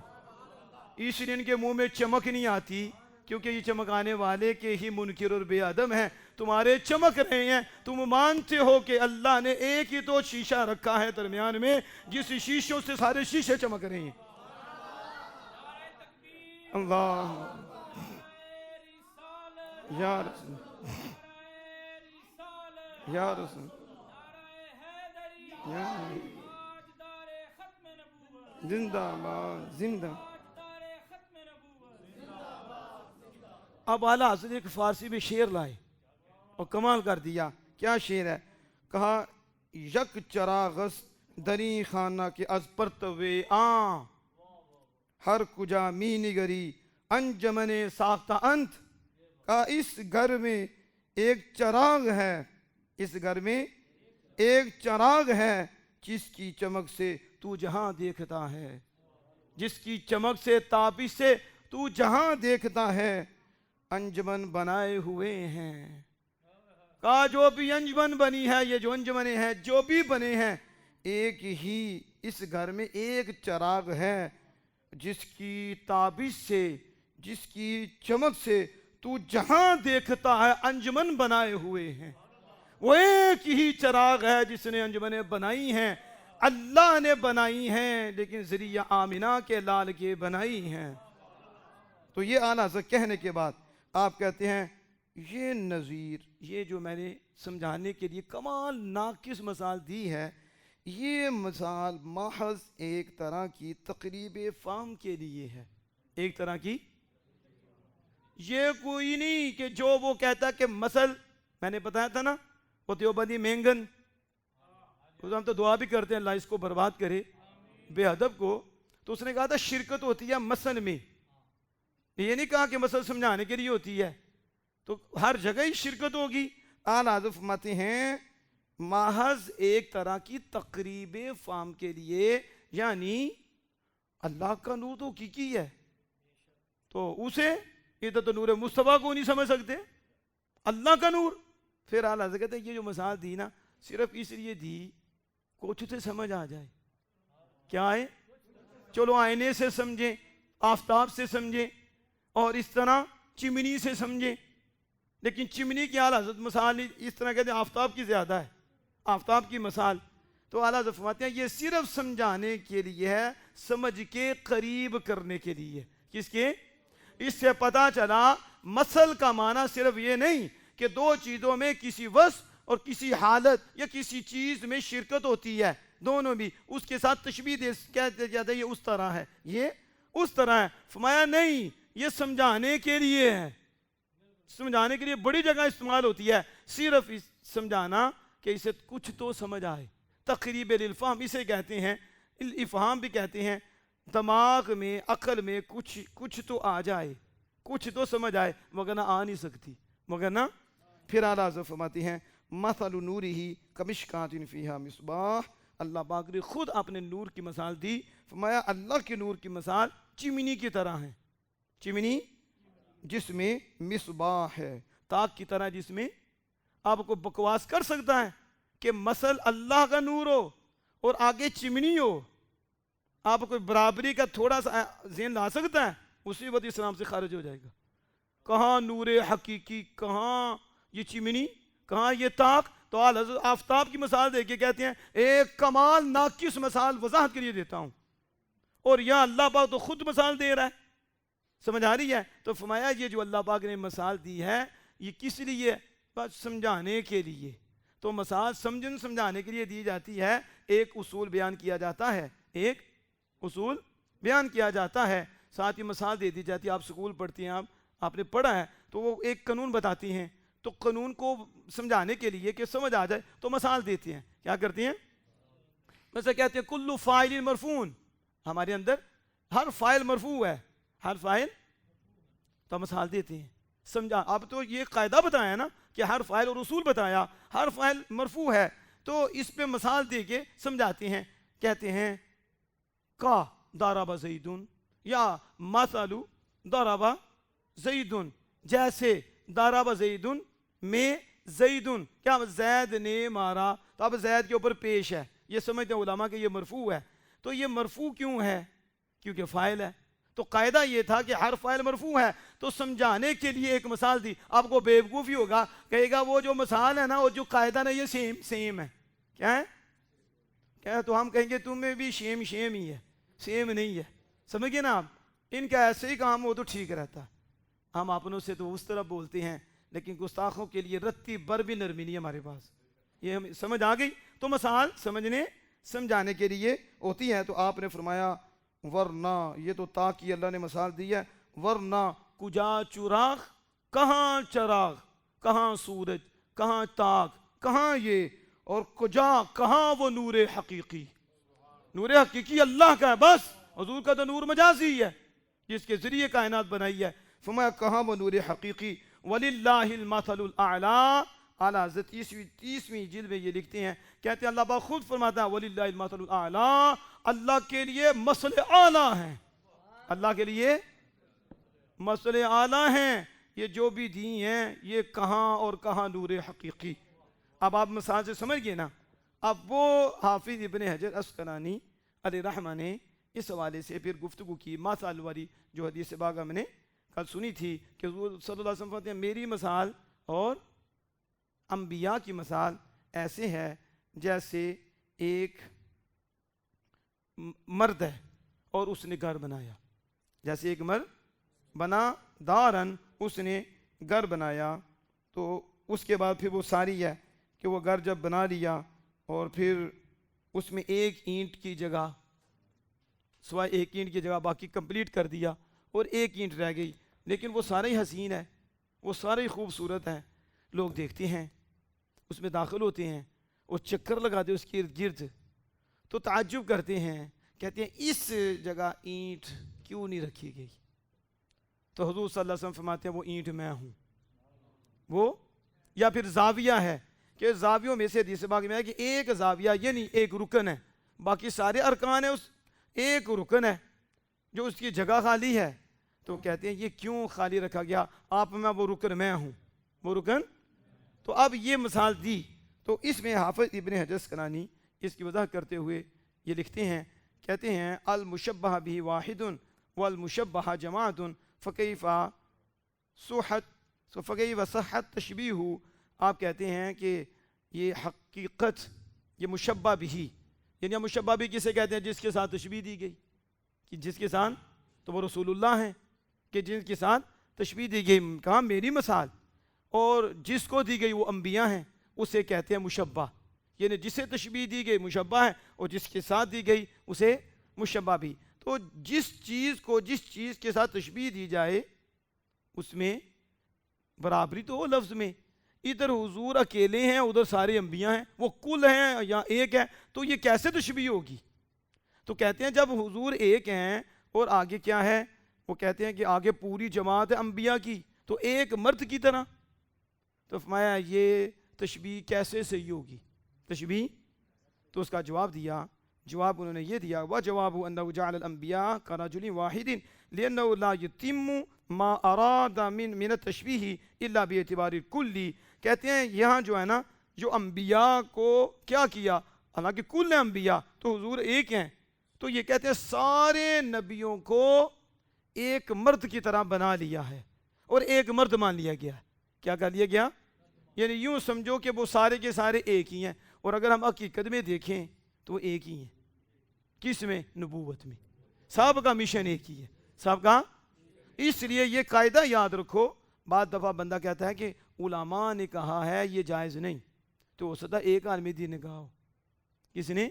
اس لیے ان کے منہ میں چمک نہیں آتی, کیونکہ یہ چمکانے والے کے ہی منکر اور بے ادب ہیں. تمہارے چمک رہے ہیں, تم مانتے ہو کہ اللہ نے ایک ہی تو شیشہ رکھا ہے درمیان میں, جس شیشوں سے سارے شیشے چمک رہے ہیں. اللہ یا رسول یا رسول زندہ باد زندہ. اب اعلیٰ حضرت ایک فارسی میں شعر لائے اور کمال کر دیا. کیا شعر ہے؟ کہا یک چراغست دری خانہ کے از پرتوے آن, ہر کجا می نگری انجمن ساختہ انت. کہا اس گھر میں ایک چراغ ہے, اس گھر میں ایک چراغ ہے, جس کی چمک سے تو جہاں دیکھتا ہے, جس کی چمک سے تابش سے تو جہاں دیکھتا ہے. انجمن بنائے ہوئے ہیں. کہا جو بھی انجمن بنی ہے, یہ جو انجمنیں ہیں جو بھی بنے ہیں, ایک ہی اس گھر میں ایک چراغ ہے, جس کی تابش سے جس کی چمک سے تو جہاں دیکھتا ہے انجمن بنائے ہوئے ہیں. وہ ایک ہی چراغ ہے جس نے انجمنیں بنائی ہیں, اللہ نے بنائی ہیں, لیکن ذریعہ آمینہ کے لال کے بنائی ہیں. تو یہ اعلیٰ حضرت کہنے کے بعد آپ کہتے ہیں یہ نظیر، یہ جو میں نے سمجھانے کے لیے کمال ناقص مثال دی ہے، یہ مثال محض ایک طرح کی تقریب فہم کے لیے ہے، ایک طرح کی، یہ کوئی نہیں کہ جو وہ کہتا کہ مثل، میں نے بتایا تھا نا وہ دیوبندی مینگن، ہم تو دعا بھی کرتے ہیں اللہ اس کو برباد کرے بے ادب کو، تو اس نے کہا تھا شرکت ہوتی ہے مثل میں، یہ نہیں کہا کہ مثل سمجھانے کے لیے ہوتی ہے، تو ہر جگہ ہی شرکت ہوگی۔ اعلیٰ حضرت فرماتے ہیں محض ایک طرح کی تقریب فہم کے لیے، یعنی اللہ کا نور تو حقیقی ہے، تو اسے ادھر تو نور مصطفیٰ کو نہیں سمجھ سکتے، اللہ کا نور۔ پھر اعلیٰ حضرت کہتے ہیں یہ جو مثال دی نا صرف اس لیے دی کچھ سے سمجھ آ جائے، کیا ہے؟ چلو آئینے سے سمجھیں، آفتاب سے سمجھیں، اور اس طرح چمنی سے سمجھیں، لیکن چمنی کی اعلیٰ حضرت مثال اس طرح کہتے ہیں آفتاب کی زیادہ ہے، آفتاب کی مثال، تو اعلیٰ حضرت فرماتے ہیں یہ صرف سمجھانے کے لیے ہے، سمجھ کے قریب کرنے کے لیے۔ کس کے؟ اس سے پتہ چلا مثل کا معنی صرف یہ نہیں کہ دو چیزوں میں کسی وصف اور کسی حالت یا کسی چیز میں شرکت ہوتی ہے، دونوں بھی اس کے ساتھ تشبیہ کہتے جاتا ہے، یہ اس طرح ہے، یہ اس طرح ہے۔ فرمایا نہیں، یہ سمجھانے کے لیے ہے، سمجھانے کے لیے بڑی جگہ استعمال ہوتی ہے، صرف سمجھانا کہ اسے کچھ تو سمجھ آئے، تقریب الفہم اسے کہتے ہیں، الافہام بھی کہتے ہیں، دماغ میں عقل میں کچھ تو آ جائے، کچھ تو سمجھ آئے، مگر نہ آ نہیں سکتی، مگر نہ۔ پھر اعلیٰ حضرت فرماتے ہیں مثل نورہ کمشکاۃ فیہا مصباح، اللہ پاک نے خود اپنے نور کی مثال دی، فرمایا اللہ کے نور کی مثال چمنی کی طرح ہے، چمنی جس میں مصباح ہے، تاک کی طرح، جس میں آپ کو بکواس کر سکتا ہے کہ مثل اللہ کا نور ہو اور آگے چمنی ہو، آپ کوئی برابری کا تھوڑا سا ذہن لا سکتا ہے؟ اسی وقت اسلام سے خارج ہو جائے گا۔ کہاں نور حقیقی، کہاں یہ چمنی، کہاں یہ تاک؟ تو حضرت آفتاب کی مثال دے کے کہتے ہیں ایک کمال ناقص مثال وضاحت کے لیے دیتا ہوں، اور یہاں اللہ پاک تو خود مثال دے رہا ہے، سمجھ آ رہی ہے؟ تو فرمایا یہ جو اللہ پاک نے مثال دی ہے یہ کس لیے؟ بس سمجھانے کے لیے۔ تو مثال سمجھانے کے لیے دی جاتی ہے، ایک اصول بیان کیا جاتا ہے، ایک اصول بیان کیا جاتا ہے، ساتھ ہی مثال دے دی جاتی ہے۔ آپ سکول پڑھتی ہیں، آپ نے پڑھا ہے، تو وہ ایک قانون بتاتی ہیں، تو قانون کو سمجھانے کے لیے کہ سمجھ آ جائے تو مثال دیتی ہیں، کیا کرتی ہیں؟ مثلا کہتے ہیں کل فاعل مرفوع، ہمارے اندر ہر فاعل مرفوع ہے، ہر فاعل، تو مثال دیتے ہیں، سمجھا؟ اب تو یہ قاعدہ بتایا نا کہ ہر فاعل، اور اصول بتایا ہر فاعل مرفوع ہے، تو اس پہ مثال دے کے سمجھاتے ہیں، کہتے ہیں کا ضرب زید، یا مثل ضرب زید، جیسے ضرب زید میں زید، کیا زید نے مارا، تو اب زید کے اوپر پیش ہے، یہ سمجھتے ہیں علماء کہ یہ مرفوع ہے۔ تو یہ مرفوع کیوں ہے؟ کیونکہ فاعل ہے، تو قاعدہ یہ تھا کہ ہر فاعل مرفوع ہے، تو سمجھانے کے لیے ایک مثال دی۔ آپ کو بیوقوفی ہوگا، کہے گا وہ جو مثال ہے نا، وہ جو قاعدہ نا، یہ سیم ہے، کیا ہے؟ کیا؟ تو ہم کہیں گے تم میں بھی شیم ہی ہے، سیم نہیں ہے، سمجھ گئے نا آپ؟ ان کا ایسے ہی کام ہو تو ٹھیک رہتا، ہم اپنوں سے تو اس طرح بولتے ہیں، لیکن گستاخوں کے لیے رتی بر بھی نرمی نہیں ہمارے پاس، یہ ہمیں سمجھ آ گئی؟ تو مثال سمجھانے کے لیے ہوتی ہے۔ تو آپ نے فرمایا ورنہ، یہ تو تاکہ اللہ نے مثال دی ہے، ورنہ کجا چراغ، کہاں چراغ، کہاں سورج، کہاں تاک، کہاں یہ، اور کجا، کہاں وہ نور حقیقی، نور حقیقی اللہ کا ہے، بس حضور کا تو نور مجازی ہے جس کے ذریعے کائنات بنائی ہے۔ فرمایا کہاں وہ نور حقیقی، وَلِلَّهِ الْمَثَلُ الْأَعْلَىٰ، اعلیٰ حضرت 30ویں جلد میں یہ لکھتے ہیں، کہتے ہیں اللہ پاک خود فرماتا ہے وَلِلَّهِ الْمَثَلُ الْأَعْلَىٰ، اللہ کے لیے مثل اعلیٰ ہیں، اللہ کے لیے مثل اعلیٰ ہیں، یہ جو بھی دی ہیں یہ کہاں اور کہاں نور حقیقی۔ اب آپ مثال سے سمجھ گئے نا؟ اب وہ حافظ ابن حجر عسقلانی علیہ رحمہ نے اس حوالے سے پھر گفتگو کی، مثال والی جو حدیث باغ میں نے کل سنی تھی کہ حضور صلی اللہ علیہ وسلم فرماتے ہیں میری مثال اور انبیاء کی مثال ایسے ہے جیسے ایک مرد ہے اور اس نے گھر بنایا، جیسے ایک مرد بنا دارن، اس نے گھر بنایا، تو اس کے بعد پھر وہ ساری ہے کہ وہ گھر جب بنا لیا اور پھر اس میں ایک اینٹ کی جگہ سوائے ایک اینٹ کی جگہ باقی کمپلیٹ کر دیا اور ایک اینٹ رہ گئی، لیکن وہ سارا ہی حسین ہے، وہ سارا ہی خوبصورت ہے. لوگ دیکھتے ہیں، اس میں داخل ہوتے ہیں اور چکر لگاتے اس کے ارد گرد، تو تعجب کرتے ہیں، کہتے ہیں اس جگہ اینٹ کیوں نہیں رکھی گئی؟ تو حضور صلی اللہ علیہ وسلم فرماتے ہیں وہ اینٹ میں ہوں. وہ یا پھر زاویہ ہے کہ زاویوں میں سے حدیث پاک میں ہے کہ ایک زاویہ یعنی ایک رکن ہے، باقی سارے ارکان ہیں، اس ایک رکن ہے جو اس کی جگہ خالی ہے. تو کہتے ہیں یہ کیوں خالی رکھا گیا؟ آپ میں وہ رکن میں ہوں، وہ رکن. تو اب یہ مثال دی. تو اس میں حافظ ابن حجر اسقلانی اس کی وضاحت کرتے ہوئے یہ لکھتے ہیں، کہتے ہیں المشبہ بھی واحد والمشبہ جماعت فکیف صحت تشبیہ. آپ کہتے ہیں کہ یہ حقیقت، یہ مشبہ بھی، یعنی مشبہ بھی کسے کہتے ہیں؟ جس کے ساتھ تشبیہ دی گئی، کہ جس کے ساتھ، تو وہ رسول اللہ ہیں کہ جن کے ساتھ تشبیہ دی گئی. کہا میری مثال، اور جس کو دی گئی وہ انبیاء ہیں، اسے کہتے ہیں مشبہ، یعنی جسے تشبیہ دی گئی مشبہ ہے، اور جس کے ساتھ دی گئی اسے مشبہ بھی. تو جس چیز کے ساتھ تشبیہ دی جائے اس میں برابری تو ہو لفظ میں. ادھر حضور اکیلے ہیں، ادھر سارے انبیاء ہیں، وہ کل ہیں یا ایک ہے، تو یہ کیسے تشبیہ ہوگی؟ تو کہتے ہیں جب حضور ایک ہیں اور آگے کیا ہے، وہ کہتے ہیں کہ آگے پوری جماعت ہے انبیاء کی، تو ایک مرد کی طرح. تو فرمایا یہ تشبیہ کیسے صحیح ہوگی تشبیہ؟ تو اس کا جواب دیا، جواب انہوں نے یہ دیا، وَجَوَابُ أَنَّهُ جَعَلَ الْأَنْبِيَاءَ كَرَجُلٍ وَاحِدٍ لِأَنَّهُ لَا يُتِمُّ مَا أَرَادَ مِنَ التَّشْبِيهِ إِلَّا بِاعْتِبَارِ الْكُلِّ. کہتے ہیں یہاں جو ہے نا، جو انبیاء کو کیا کیا، حالانکہ کل انبیاء تو حضور ایک ہیں، تو یہ کہتے ہیں سارے نبیوں کو ایک مرد کی طرح بنا لیا ہے اور ایک مرد مان لیا گیا. کیا کر لیا گیا؟ یعنی یوں سمجھو کہ وہ سارے کے سارے ایک ہی ہیں. اور اگر ہم حقیقت میں دیکھیں تو وہ ایک ہی ہیں. کس میں؟ نبوت میں. سب کا مشن ایک ہی ہے، سب کا. اس لیے یہ قاعدہ یاد رکھو. بعض دفعہ بندہ کہتا ہے کہ علماء نے کہا ہے یہ جائز نہیں، تو ہو سکتا ایک عالم دین نے کہا ہو. کس نے؟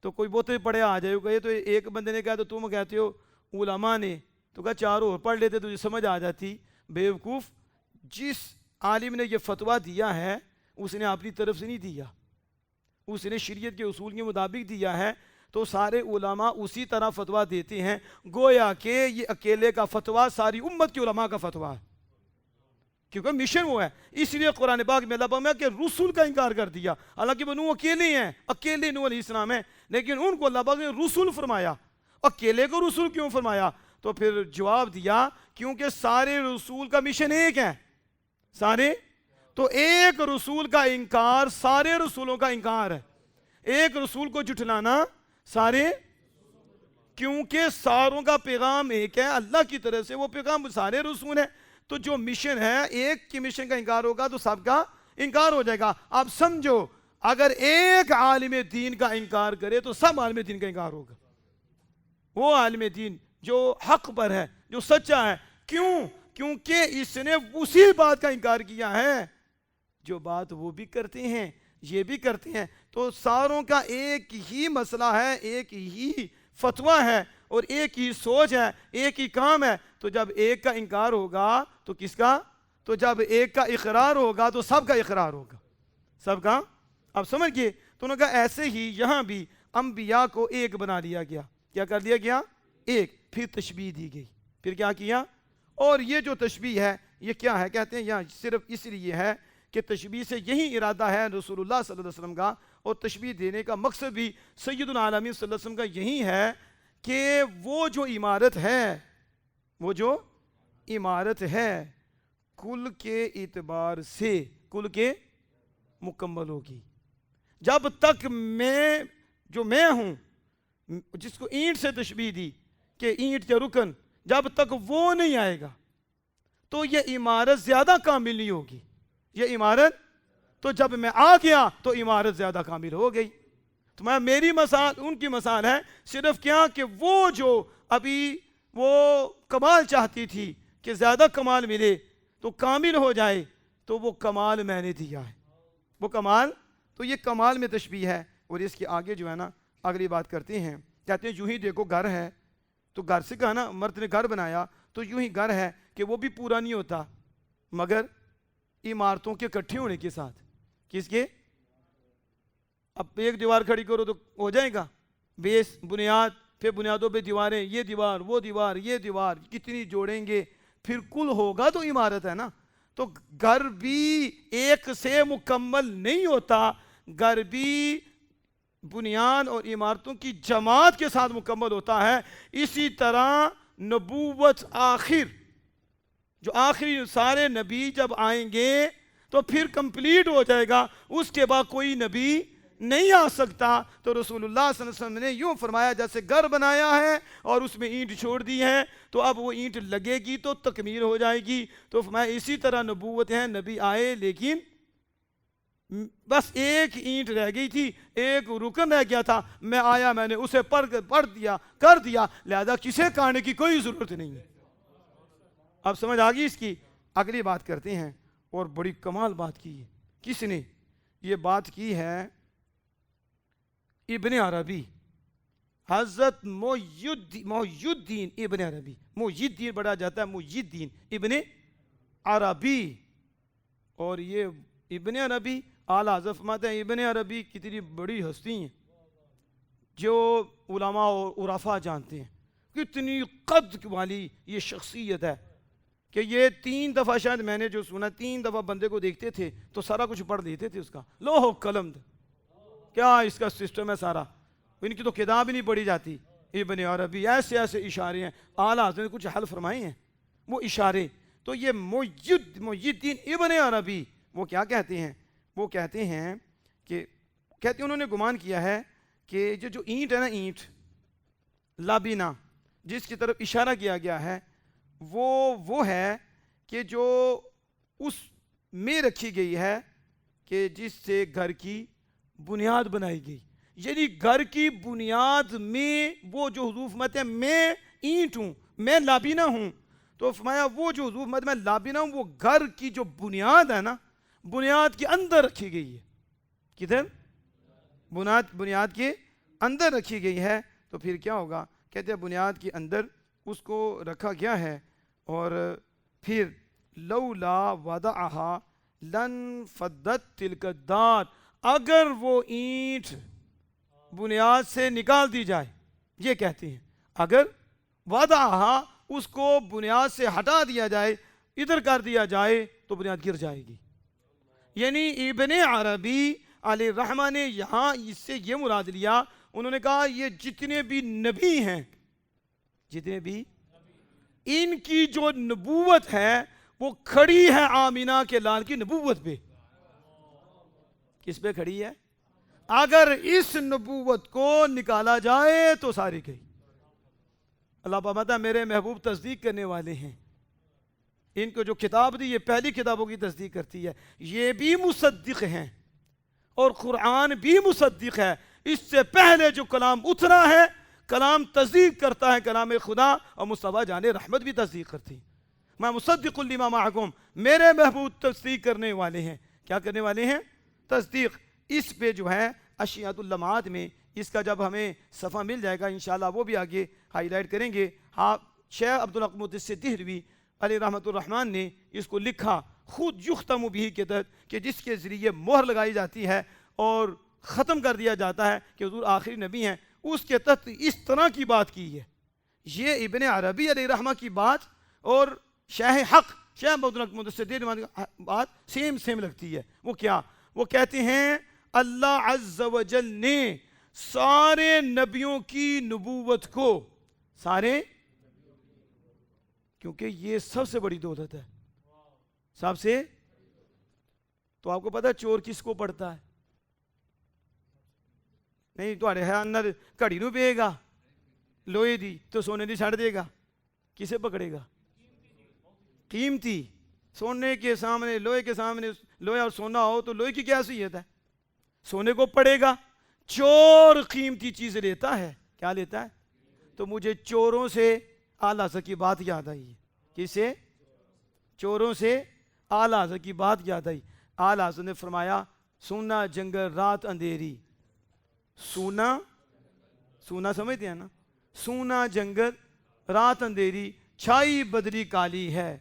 تو کوئی بہت پڑھے آ جائے گا، یہ تو ایک بندے نے کہا تو تم کہتے ہو علماء نے، تو کہا چار اور پڑھ لیتے تو سمجھ آ جاتی. بیوقوف، جس عالم نے یہ فتویٰ دیا ہے اس نے اپنی طرف سے نہیں دیا، اس نے شریعت کے اصول کے مطابق دیا ہے. تو سارے علماء اسی طرح فتویٰ دیتے ہیں، گویا کہ یہ اکیلے کا فتویٰ ساری امت کے علماء کا فتویٰ ہے، کیونکہ مشن وہ ہے. اس لیے قرآن پاک میں اللہ پاک نے کہ رسول کا انکار کر دیا. حالانکہ وہ نوح اکیلے ہیں، اکیلے نوح علیہ السلام ہیں، لیکن ان کو اللہ پاک نے رسول فرمایا. اکیلے کو رسول کیوں فرمایا؟ تو پھر جواب دیا کیونکہ سارے رسول کا مشن ایک ہے. سارے، تو ایک رسول کا انکار سارے رسولوں کا انکار ہے. ایک رسول کو جھٹلانا سارے، کیونکہ ساروں کا پیغام ایک ہے اللہ کی طرف سے، وہ پیغام سارے رسول ہیں. تو جو مشن ہے، ایک کی مشن کا انکار ہوگا تو سب کا انکار ہو جائے گا. آپ سمجھو اگر ایک عالم دین کا انکار کرے تو سب عالم دین کا انکار ہوگا. وہ عالم دین جو حق پر ہے، جو سچا ہے. کیوں؟ کیونکہ اس نے اسی بات کا انکار کیا ہے جو بات وہ بھی کرتے ہیں، یہ بھی کرتے ہیں. تو ساروں کا ایک ہی مسئلہ ہے، ایک ہی فتویٰ ہے اور ایک ہی سوچ ہے، ایک ہی کام ہے. تو جب ایک کا انکار ہوگا تو کس کا؟ تو جب ایک کا اقرار ہوگا تو سب کا اقرار ہوگا، سب کا. اب سمجھ گئے؟ تو انہوں نے کہا ایسے ہی یہاں بھی انبیاء کو ایک بنا لیا گیا. کیا کر دیا گیا؟ ایک. پھر تشبیہ دی گئی. پھر کیا کیا؟ اور یہ جو تشبیہ ہے یہ کیا ہے؟ کہتے ہیں یہاں صرف اس لیے ہے کہ تشبیہ سے یہی ارادہ ہے رسول اللہ صلی اللہ علیہ وسلم کا، اور تشبیہ دینے کا مقصد بھی سید العالمین صلی اللہ علیہ وسلم کا یہی ہے کہ وہ جو عمارت ہے، وہ جو عمارت ہے کل کے اعتبار سے کل کے مکمل ہوگی. جب تک میں ہوں، جس کو اینٹ سے تشبیہ دی کہ اینٹ یا رکن، جب تک وہ نہیں آئے گا تو یہ عمارت زیادہ کامل نہیں ہوگی. یہ عمارت، تو جب میں آ گیا تو عمارت زیادہ کامل ہو گئی. تو میری مثال ان کی مثال ہے صرف کیا کہ وہ جو ابھی وہ کمال چاہتی تھی کہ زیادہ کمال ملے تو کامل ہو جائے، تو وہ کمال میں نے دیا ہے، وہ کمال، تو یہ کمال میں تشبیہ ہے۔ اور اس کے آگے جو ہے نا اگلی بات کرتے ہیں، کہتے ہیں یوں ہی دیکھو گھر ہے، تو گھر سے کہا نا مرد نے گھر بنایا، تو یوں ہی گھر ہے کہ وہ بھی پورا نہیں ہوتا مگر عمارتوں کے اکٹھے ہونے کے ساتھ۔ کس کے؟ اب ایک دیوار کھڑی کرو تو ہو جائے گا، بیس بنیاد، پھر بنیادوں پہ دیواریں، یہ دیوار وہ دیوار یہ دیوار، کتنی جوڑیں گے پھر کل ہوگا تو عمارت ہے نا۔ تو گھر بھی ایک سے مکمل نہیں ہوتا، گھر بھی بنیاد اور عمارتوں کی جماعت کے ساتھ مکمل ہوتا ہے۔ اسی طرح نبوت آخر، جو آخری سارے نبی جب آئیں گے تو پھر کمپلیٹ ہو جائے گا، اس کے بعد کوئی نبی نہیں آ سکتا۔ تو رسول اللہ صلی اللہ علیہ وسلم نے یوں فرمایا جیسے گھر بنایا ہے اور اس میں اینٹ چھوڑ دی ہے تو اب وہ اینٹ لگے گی تو تکمیل ہو جائے گی، تو فرمایا اسی طرح نبوت ہے، نبی آئے لیکن بس ایک اینٹ رہ گئی تھی، ایک رکن رہ گیا تھا، میں آیا میں نے اسے پڑھ دیا کر دیا، لہذا کسے کہنے کی کوئی ضرورت نہیں ہے۔ اب سمجھ آ گئی اس کی؟ اگلی بات کرتے ہیں، اور بڑی کمال بات کی ہے۔ کس نے یہ بات کی ہے؟ ابن عربی، حضرت محی الدین ابن عربی، محی الدین پڑھا جاتا ہے محی الدین ابن عربی، اور یہ ابن عربی اعلیٰ حضرت فرماتے ہیں ابن عربی کتنی بڑی ہستی ہیں جو علماء اور عرفاء جانتے ہیں، کتنی قد والی یہ شخصیت ہے کہ یہ 3 دفعہ شاید میں نے جو سنا 3 دفعہ بندے کو دیکھتے تھے تو سارا کچھ پڑھ لیتے تھے، اس کا لوح و قلم کیا اس کا سسٹم ہے سارا، ان کی تو کتاب ہی نہیں پڑھی جاتی۔ ابن عربی ایسے ایسے اشارے ہیں، اعلیٰ حضرت نے کچھ حل فرمائے ہیں وہ اشارے۔ تو یہ محی الدین ابن عربی وہ کیا کہتے ہیں؟ وہ کہتے ہیں کہ انہوں نے گمان کیا ہے کہ جو اینٹ ہے نا، اینٹ لابینا جس کی طرف اشارہ کیا گیا ہے وہ ہے کہ جو اس میں رکھی گئی ہے کہ جس سے گھر کی بنیاد بنائی گئی، یعنی گھر کی بنیاد میں وہ جو حضور فرماتے ہیں میں اینٹ ہوں، میں لابینا ہوں، تو فرمایا وہ جو حضور فرماتے ہیں میں لابینا ہوں، وہ گھر کی جو بنیاد ہے نا، بنیاد کے اندر رکھی گئی ہے۔ کدھر؟ بنیاد کے اندر رکھی گئی ہے۔ تو پھر کیا ہوگا؟ کہتے ہیں بنیاد کے اندر اس کو رکھا گیا ہے، اور پھر لولا وضعها لن فضت تلک الدار، اگر وہ اینٹ بنیاد سے نکال دی جائے، یہ کہتے ہیں اگر وضعها اس کو بنیاد سے ہٹا دیا جائے، ادھر کر دیا جائے تو بنیاد گر جائے گی۔ یعنی ابن عربی علیہ الرحمہ نے یہاں اس سے یہ مراد لیا، انہوں نے کہا یہ جتنے بھی نبی ہیں، جتنے بھی ان کی جو نبوت ہے وہ کھڑی ہے آمینہ کے لال کی نبوت پہ۔ کس پہ کھڑی ہے؟ اگر اس نبوت کو نکالا جائے تو ساری گئی۔ اللہ پاک میرے محبوب تصدیق کرنے والے ہیں، ان کو جو کتاب دی یہ پہلی کتابوں کی تصدیق کرتی ہے، یہ بھی مصدق ہیں، اور قرآن بھی مصدق ہے۔ اس سے پہلے جو کلام اترا ہے، کلام تصدیق کرتا ہے کلام خدا، اور مصطفیٰ جان رحمت بھی تصدیق کرتی ہے۔ میں مصدق لما معکم، میرے محبوب تصدیق کرنے والے ہیں۔ کیا کرنے والے ہیں؟ تصدیق۔ اس پہ جو ہے اشیاء اللمعات میں اس کا جب ہمیں صفحہ مل جائے گا انشاءاللہ وہ بھی آگے ہائی لائٹ کریں گے۔ ہاں، شیخ عبدالحق محدث دہلوی علیہ رحمۃ الرحمن نے اس کو لکھا خود یختم بھی کے تحت، کہ جس کے ذریعے مہر لگائی جاتی ہے اور ختم کر دیا جاتا ہے کہ حضور آخری نبی ہیں، اس کے تحت اس طرح کی بات کی ہے۔ یہ ابن عربی علیہ رحمہ کی بات اور شیخ حق شیخ عبدالحق محدث دہلوی کی بات سیم لگتی ہے۔ وہ کیا؟ وہ کہتے ہیں اللہ عز و جل نے سارے نبیوں کی نبوت کو، سارے، کیونکہ یہ سب سے بڑی دولت ہے، سب سے، تو آپ کو پتا چور کس کو پڑتا ہے؟ نہیں تھوڑے ہے اندر گھڑی نو پے گا لوہے دی تو سونے دی چھڑ دے گا، کسے پکڑے گا؟ قیمتی سونے کے سامنے، لوہے کے سامنے لوہے اور سونا ہو تو لوہے کی کیا حیثیت ہے؟ سونے کو پڑے گا۔ چور قیمتی چیزیں لیتا ہے، کیا لیتا ہے؟ تو مجھے چوروں سے اعلیٰ حضرت کی بات یاد آئی ہے۔ کس سے؟ چوروں سے اعلیٰ حضرت کی بات یاد آئی. اعلیٰ حضرت نے فرمایا سونا جنگل رات اندھیری. سونا سمجھتے ہیں نا, سونا جنگل رات اندھیری چھائی بدری کالی ہے.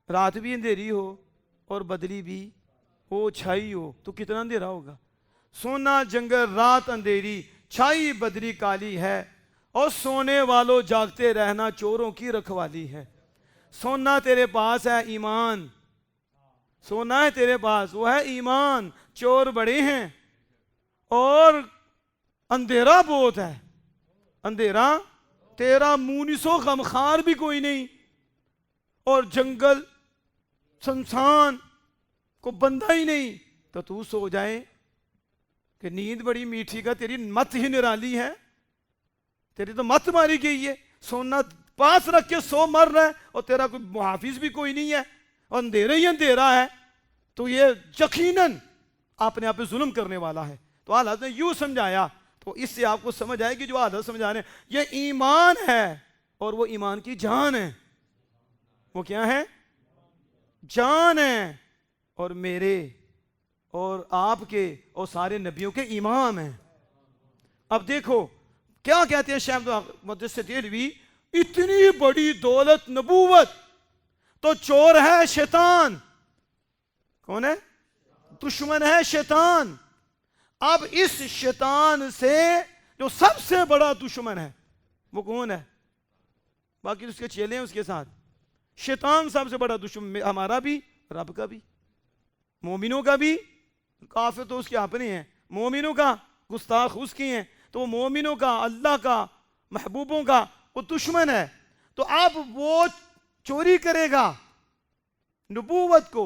رات بھی اندھیری ہو اور بدری بھی ہو چھائی ہو تو کتنا اندھیرا ہوگا. سونا جنگل رات اندھیری چھائی بدری کالی ہے, اور سونے والوں جاگتے رہنا چوروں کی رکھوالی ہے. سونا تیرے پاس ہے ایمان, سونا ہے تیرے پاس وہ ہے ایمان, چور بڑے ہیں اور اندھیرا بہت ہے. اندھیرا تیرا مونس و غمخار بھی کوئی نہیں, اور جنگل سنسان کو بندہ ہی نہیں, تو سو جائے کہ نیند بڑی میٹھی کا, تیری مت ہی نرالی ہے, تیری تو مت ماری گئی ہے. سونا پاس رکھ کے سو مر رہا ہے اور تیرا کوئی محافظ بھی کوئی نہیں ہے, اور اندھیرا ہی اندھیرا ہے, تو یہ یقیناً اپنے آپ پہ ظلم کرنے والا ہے. تو اعلیٰ حضرت نے یوں سمجھایا, تو اس سے آپ کو سمجھ آئے گی جو اعلیٰ حضرت سمجھا رہے ہیں یہ ایمان ہے, اور وہ ایمان کی جان ہے. وہ کیا ہے؟ جان ہے, اور میرے اور آپ کے اور سارے نبیوں کے امام ہیں. اب دیکھو کیا کہتے ہیں شیخ عبد المقدس دہلوی, اتنی بڑی دولت نبوت تو چور ہے شیطان. کون ہے؟ دشمن ہے شیطان. اب اس شیطان سے جو سب سے بڑا دشمن ہے وہ کون ہے؟ باقی اس کے چیلے ہیں اس کے ساتھ. شیطان سب سے بڑا دشمن, ہمارا بھی رب کا بھی, مومنوں کا بھی. کافر تو اس کے اپنے ہیں, مومنوں کا گستاخ اس کی ہیں, تو مومنوں کا, اللہ کا, محبوبوں کا وہ دشمن ہے. تو اب وہ چوری کرے گا نبوت کو,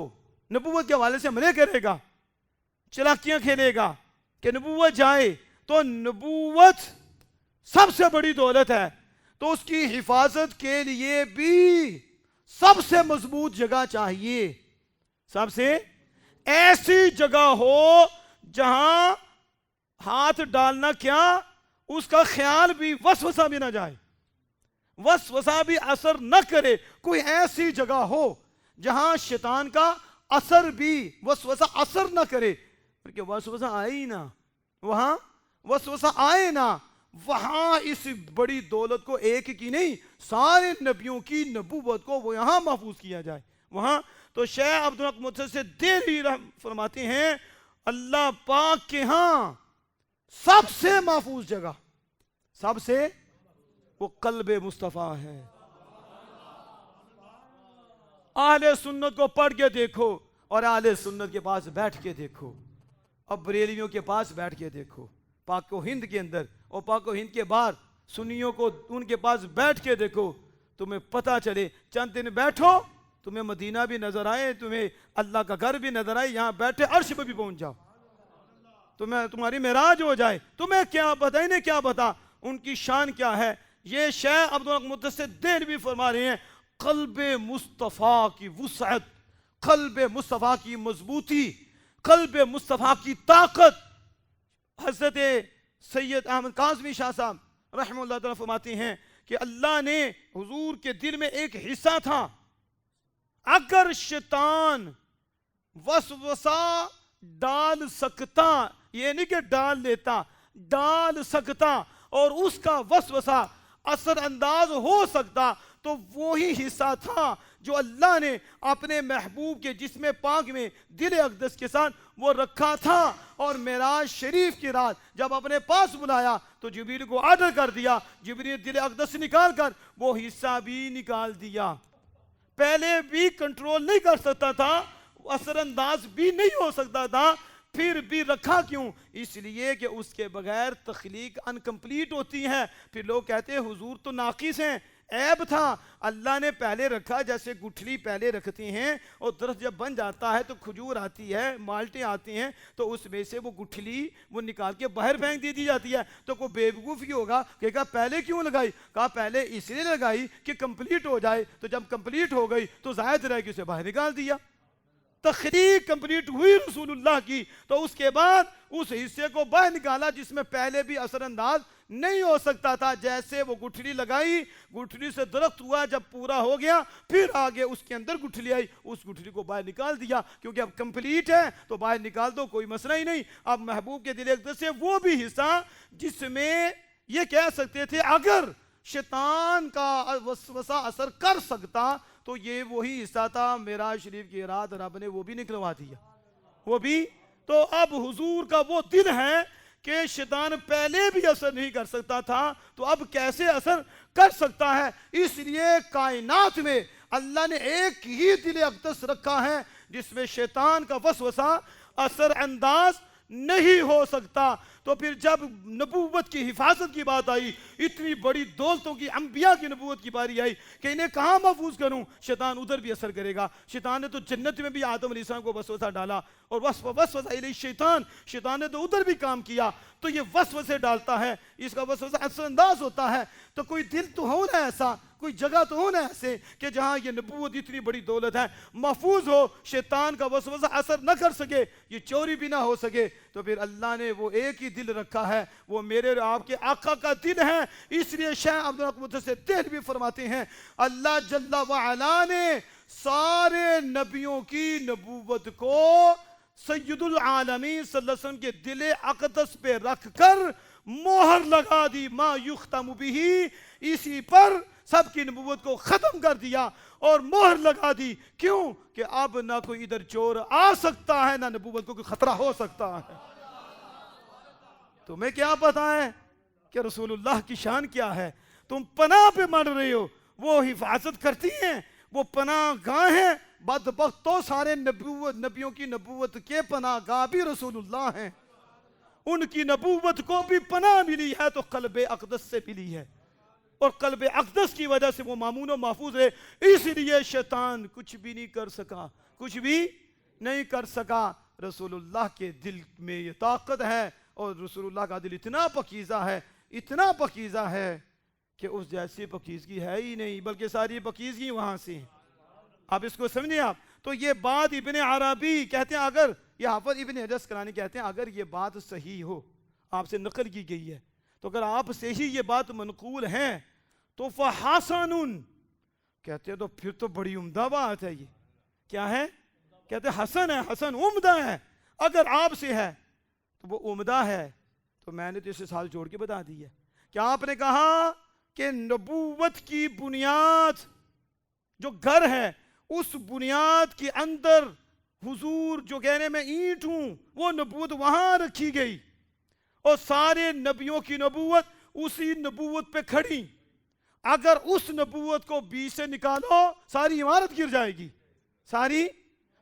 نبوت کے حوالے سے حملے کرے گا, چلاکیاں کھیلے گا کہ نبوت جائے. تو نبوت سب سے بڑی دولت ہے, تو اس کی حفاظت کے لیے بھی سب سے مضبوط جگہ چاہیے. سب سے ایسی جگہ ہو جہاں ہاتھ ڈالنا کیا, اس کا خیال بھی وسوسہ بھی نہ جائے, وسوسہ بھی اثر نہ کرے. کوئی ایسی جگہ ہو جہاں شیطان کا اثر بھی, وسوسہ اثر نہ کرے, کیونکہ وسوسہ آئے ہی نہ, وہاں وسوسہ آئے نہ, وہاں اس بڑی دولت کو ایک کی نہیں سارے نبیوں کی نبوت کو وہ یہاں محفوظ کیا جائے وہاں. تو شیخ عبد المقدس دہلوی فرماتے ہیں اللہ پاک کے ہاں سب سے محفوظ جگہ, سب سے, وہ قلب مصطفیٰ ہے. اہل سنت کو پڑھ کے دیکھو اور اہل سنت کے پاس بیٹھ کے دیکھو, اب بریلویوں کے پاس بیٹھ کے دیکھو, پاک و ہند کے اندر اور پاک و ہند کے باہر سنیوں کو ان کے پاس بیٹھ کے دیکھو, تمہیں پتہ چلے. چند دن بیٹھو, تمہیں مدینہ بھی نظر آئے, تمہیں اللہ کا گھر بھی نظر آئے, یہاں بیٹھے عرش پہ بھی پہنچ جاؤ, تمہاری معراج ہو جائے. تمہیں کیا پتا, انہیں کیا پتا ان کی شان کیا ہے. یہ شیخ عبد المقدس دہلوی فرما رہے ہیں قلب مصطفیٰ کی وسعت, قلب مصطفیٰ کی مضبوطی, قلب مصطفیٰ کی طاقت. حضرت سید احمد کاظمی شاہ صاحب رحمہ اللہ تعالیٰ فرماتے ہیں کہ اللہ نے حضور کے دل میں ایک حصہ تھا, اگر شیطان وسوسہ ڈال سکتا, یہ نہیں کہ ڈال لیتا, ڈال سکتا اور اس کا وسوسہ اثر انداز ہو سکتا, تو وہی حصہ تھا جو اللہ نے اپنے محبوب کے جسم پاک میں دل اقدس کے ساتھ وہ رکھا تھا. اور معراج شریف کی رات جب اپنے پاس بلایا تو جبریل کو آرڈر کر دیا, جبریل دل اقدس نکال کر وہ حصہ بھی نکال دیا. پہلے بھی کنٹرول نہیں کر سکتا تھا, اثر انداز بھی نہیں ہو سکتا تھا, پھر بھی رکھا کیوں؟ اس لیے کہ اس کے بغیر تخلیق انکمپلیٹ ہوتی ہے. پھر لوگ کہتے ہیں حضور تو ناقص ہیں, عیب تھا. اللہ نے پہلے رکھا, جیسے گٹھلی پہلے رکھتے ہیں اور درخت جب بن جاتا ہے تو کھجور آتی ہے, مالٹے آتے ہیں, تو اس میں سے وہ گٹھلی وہ نکال کے باہر پھینک دی جاتی ہے. تو کوئی بیوقوف ہی ہوگا کہ کہا پہلے کیوں لگائی, کہا پہلے اس لیے لگائی کہ کمپلیٹ ہو جائے, تو جب کمپلیٹ ہو گئی تو زائد رہ کے اسے باہر نکال دیا. تخلیق کمپلیٹ ہوئی رسول اللہ کی تو اس کے بعد اس حصے کو باہر نکالا جس میں پہلے بھی اثر انداز نہیں ہو سکتا تھا. جیسے وہ گٹھلی لگائی, گٹھلی سے درخت ہوا, جب پورا ہو گیا پھر آگے اس کے اندر گٹھلی آئی, اس گٹھلی کو باہر نکال دیا کیونکہ اب کمپلیٹ ہے تو باہر نکال دو, کوئی مسئلہ ہی نہیں. اب محبوب کے دل اقدس سے وہ بھی حصہ جس میں یہ کہہ سکتے تھے اگر شیطان کا وسوسہ اثر کر سکتا تو یہ وہی حصہ تھا معراج شریف کی رات رب نے وہ بھی نکلوا دیا, وہ بھی. تو اب حضور کا وہ دل ہے کہ شیطان پہلے بھی اثر نہیں کر سکتا تھا تو اب کیسے اثر کر سکتا ہے. اس لیے کائنات میں اللہ نے ایک ہی دل اقدس رکھا ہے جس میں شیطان کا وسوسہ اثر انداز نہیں ہو سکتا. تو پھر جب نبوت کی حفاظت کی بات آئی, اتنی بڑی دولتوں کی, انبیاء کی نبوت کی باری آئی کہ انہیں کہاں محفوظ کروں, شیطان ادھر بھی اثر کرے گا. شیطان نے تو جنت میں بھی آدم علیہ السلام کو وسوسہ ڈالا اور وسوسہ الیہ الشیطان, شیطان نے تو ادھر بھی کام کیا. تو یہ وسوسے ڈالتا ہے, اس کا وسوسہ اثر انداز ہوتا ہے. تو کوئی دل تو ہونا ایسا, کوئی جگہ تو ہونا ایسے کہ جہاں یہ نبوت اتنی بڑی دولت ہے محفوظ ہو, شیطان کا وسوسہ اثر نہ کر سکے, یہ چوری بھی نہ ہو سکے. تو پھر اللہ نے وہ ایک ہی دل رکھا ہے, وہ میرے اور آپ کے آقا کا دل ہے. اس لیے شیخ عبدالحق سے دہلوی فرماتے ہیں اللہ جل وعلا نے سارے نبیوں کی نبوت کو سید العالمین صلی اللہ علیہ وسلم کے دل اقدس پہ رکھ کر مہر لگا دی, ما یختم بہ, اسی پر سب کی نبوت کو ختم کر دیا اور مہر لگا دی. کیوں کہ اب نہ کوئی ادھر چور آ سکتا ہے نہ نبوت کو کوئی خطرہ ہو سکتا ہے. تمہیں کیا پتا ہے کہ رسول اللہ کی شان کیا ہے؟ تم پناہ پہ مر رہے ہو, وہ حفاظت کرتی ہیں, وہ پناہ گاہ ہیں. بدبخت تو سارے نبیوں کی نبوت کے پناہ گاہ بھی رسول اللہ ہیں. ان کی نبوت کو بھی پناہ ملی ہے تو قلب اقدس سے ملی ہے, اور قلب اقدس کی وجہ سے وہ مامون و محفوظ ہے. اس لیے شیطان کچھ بھی نہیں کر سکا, کچھ بھی نہیں کر سکا. رسول اللہ کے دل میں یہ طاقت ہے, اور رسول اللہ کا دل اتنا پاکیزہ ہے, اتنا پاکیزہ ہے کہ اس جیسی پاکیزگی ہے ہی نہیں, بلکہ ساری پاکیزگی وہاں سے ہیں. آپ اس کو سمجھیں. آپ تو یہ بات ابن عربی کہتے ہیں, اگر یہ حافظ ابن حجر اسقلانی کہتے ہیں اگر یہ بات صحیح ہو, آپ سے نقل کی گئی ہے, تو اگر آپ سے ہی یہ بات منقول ہے تو فحسن, کہتے ہیں تو پھر تو بڑی عمدہ بات ہے. یہ کیا ہے؟ کہتے ہیں حسن ہے, حسن عمدہ ہے. اگر آپ سے ہے تو وہ عمدہ ہے. تو میں نے تو اسے سال جوڑ کے بتا دی ہے کہ آپ نے کہا کہ نبوت کی بنیاد جو گھر ہے, اس بنیاد کے اندر حضور جو کہنے میں اینٹ ہوں, وہ نبوت وہاں رکھی گئی, اور سارے نبیوں کی نبوت اسی نبوت پہ کھڑی. اگر اس نبوت کو بیچ سے نکالو ساری عمارت گر جائے گی, ساری.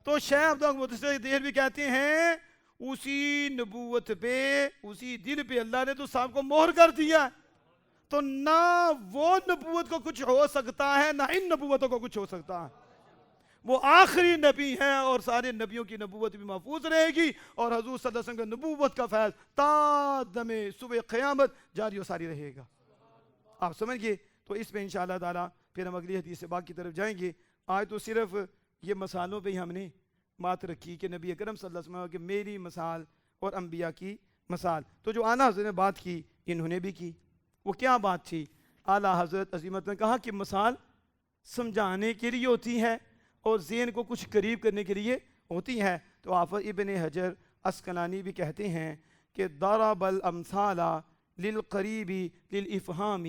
تو شیخ عبدالحق دہلوی کہتے ہیں اسی نبوت پہ, اسی دل پہ اللہ نے تو صاحب کو مہر کر دیا, تو نہ وہ نبوت کو کچھ ہو سکتا ہے نہ ان نبوتوں کو کچھ ہو سکتا ہے. وہ آخری نبی ہیں اور سارے نبیوں کی نبوت بھی محفوظ رہے گی, اور حضور صلی اللہ علیہ وسلم کا نبوت کا فیض تا دم صبح قیامت جاری و ساری رہے گا. آپ سمجھ گئے؟ تو اس پہ انشاءاللہ تعالیٰ پھر ہم اگلی حدیث پاک کی طرف جائیں گے. آج تو صرف یہ مثالوں پہ ہی ہم نے بات رکھی کہ نبی اکرم صلی اللہ علیہ وسلم کہ میری مثال اور انبیاء کی مثال. تو جو اعلیٰ حضرت نے بات کی انہوں نے بھی کی. وہ کیا بات تھی؟ اعلیٰ حضرت عظیمت نے کہا کہ مثال سمجھانے کے لیے ہوتی ہے اور ذہن کو کچھ قریب کرنے کے لیے ہوتی ہے. تو حافظ ابن حجر اسقلانی بھی کہتے ہیں کہ ضرب الامثال للقریب للافہام,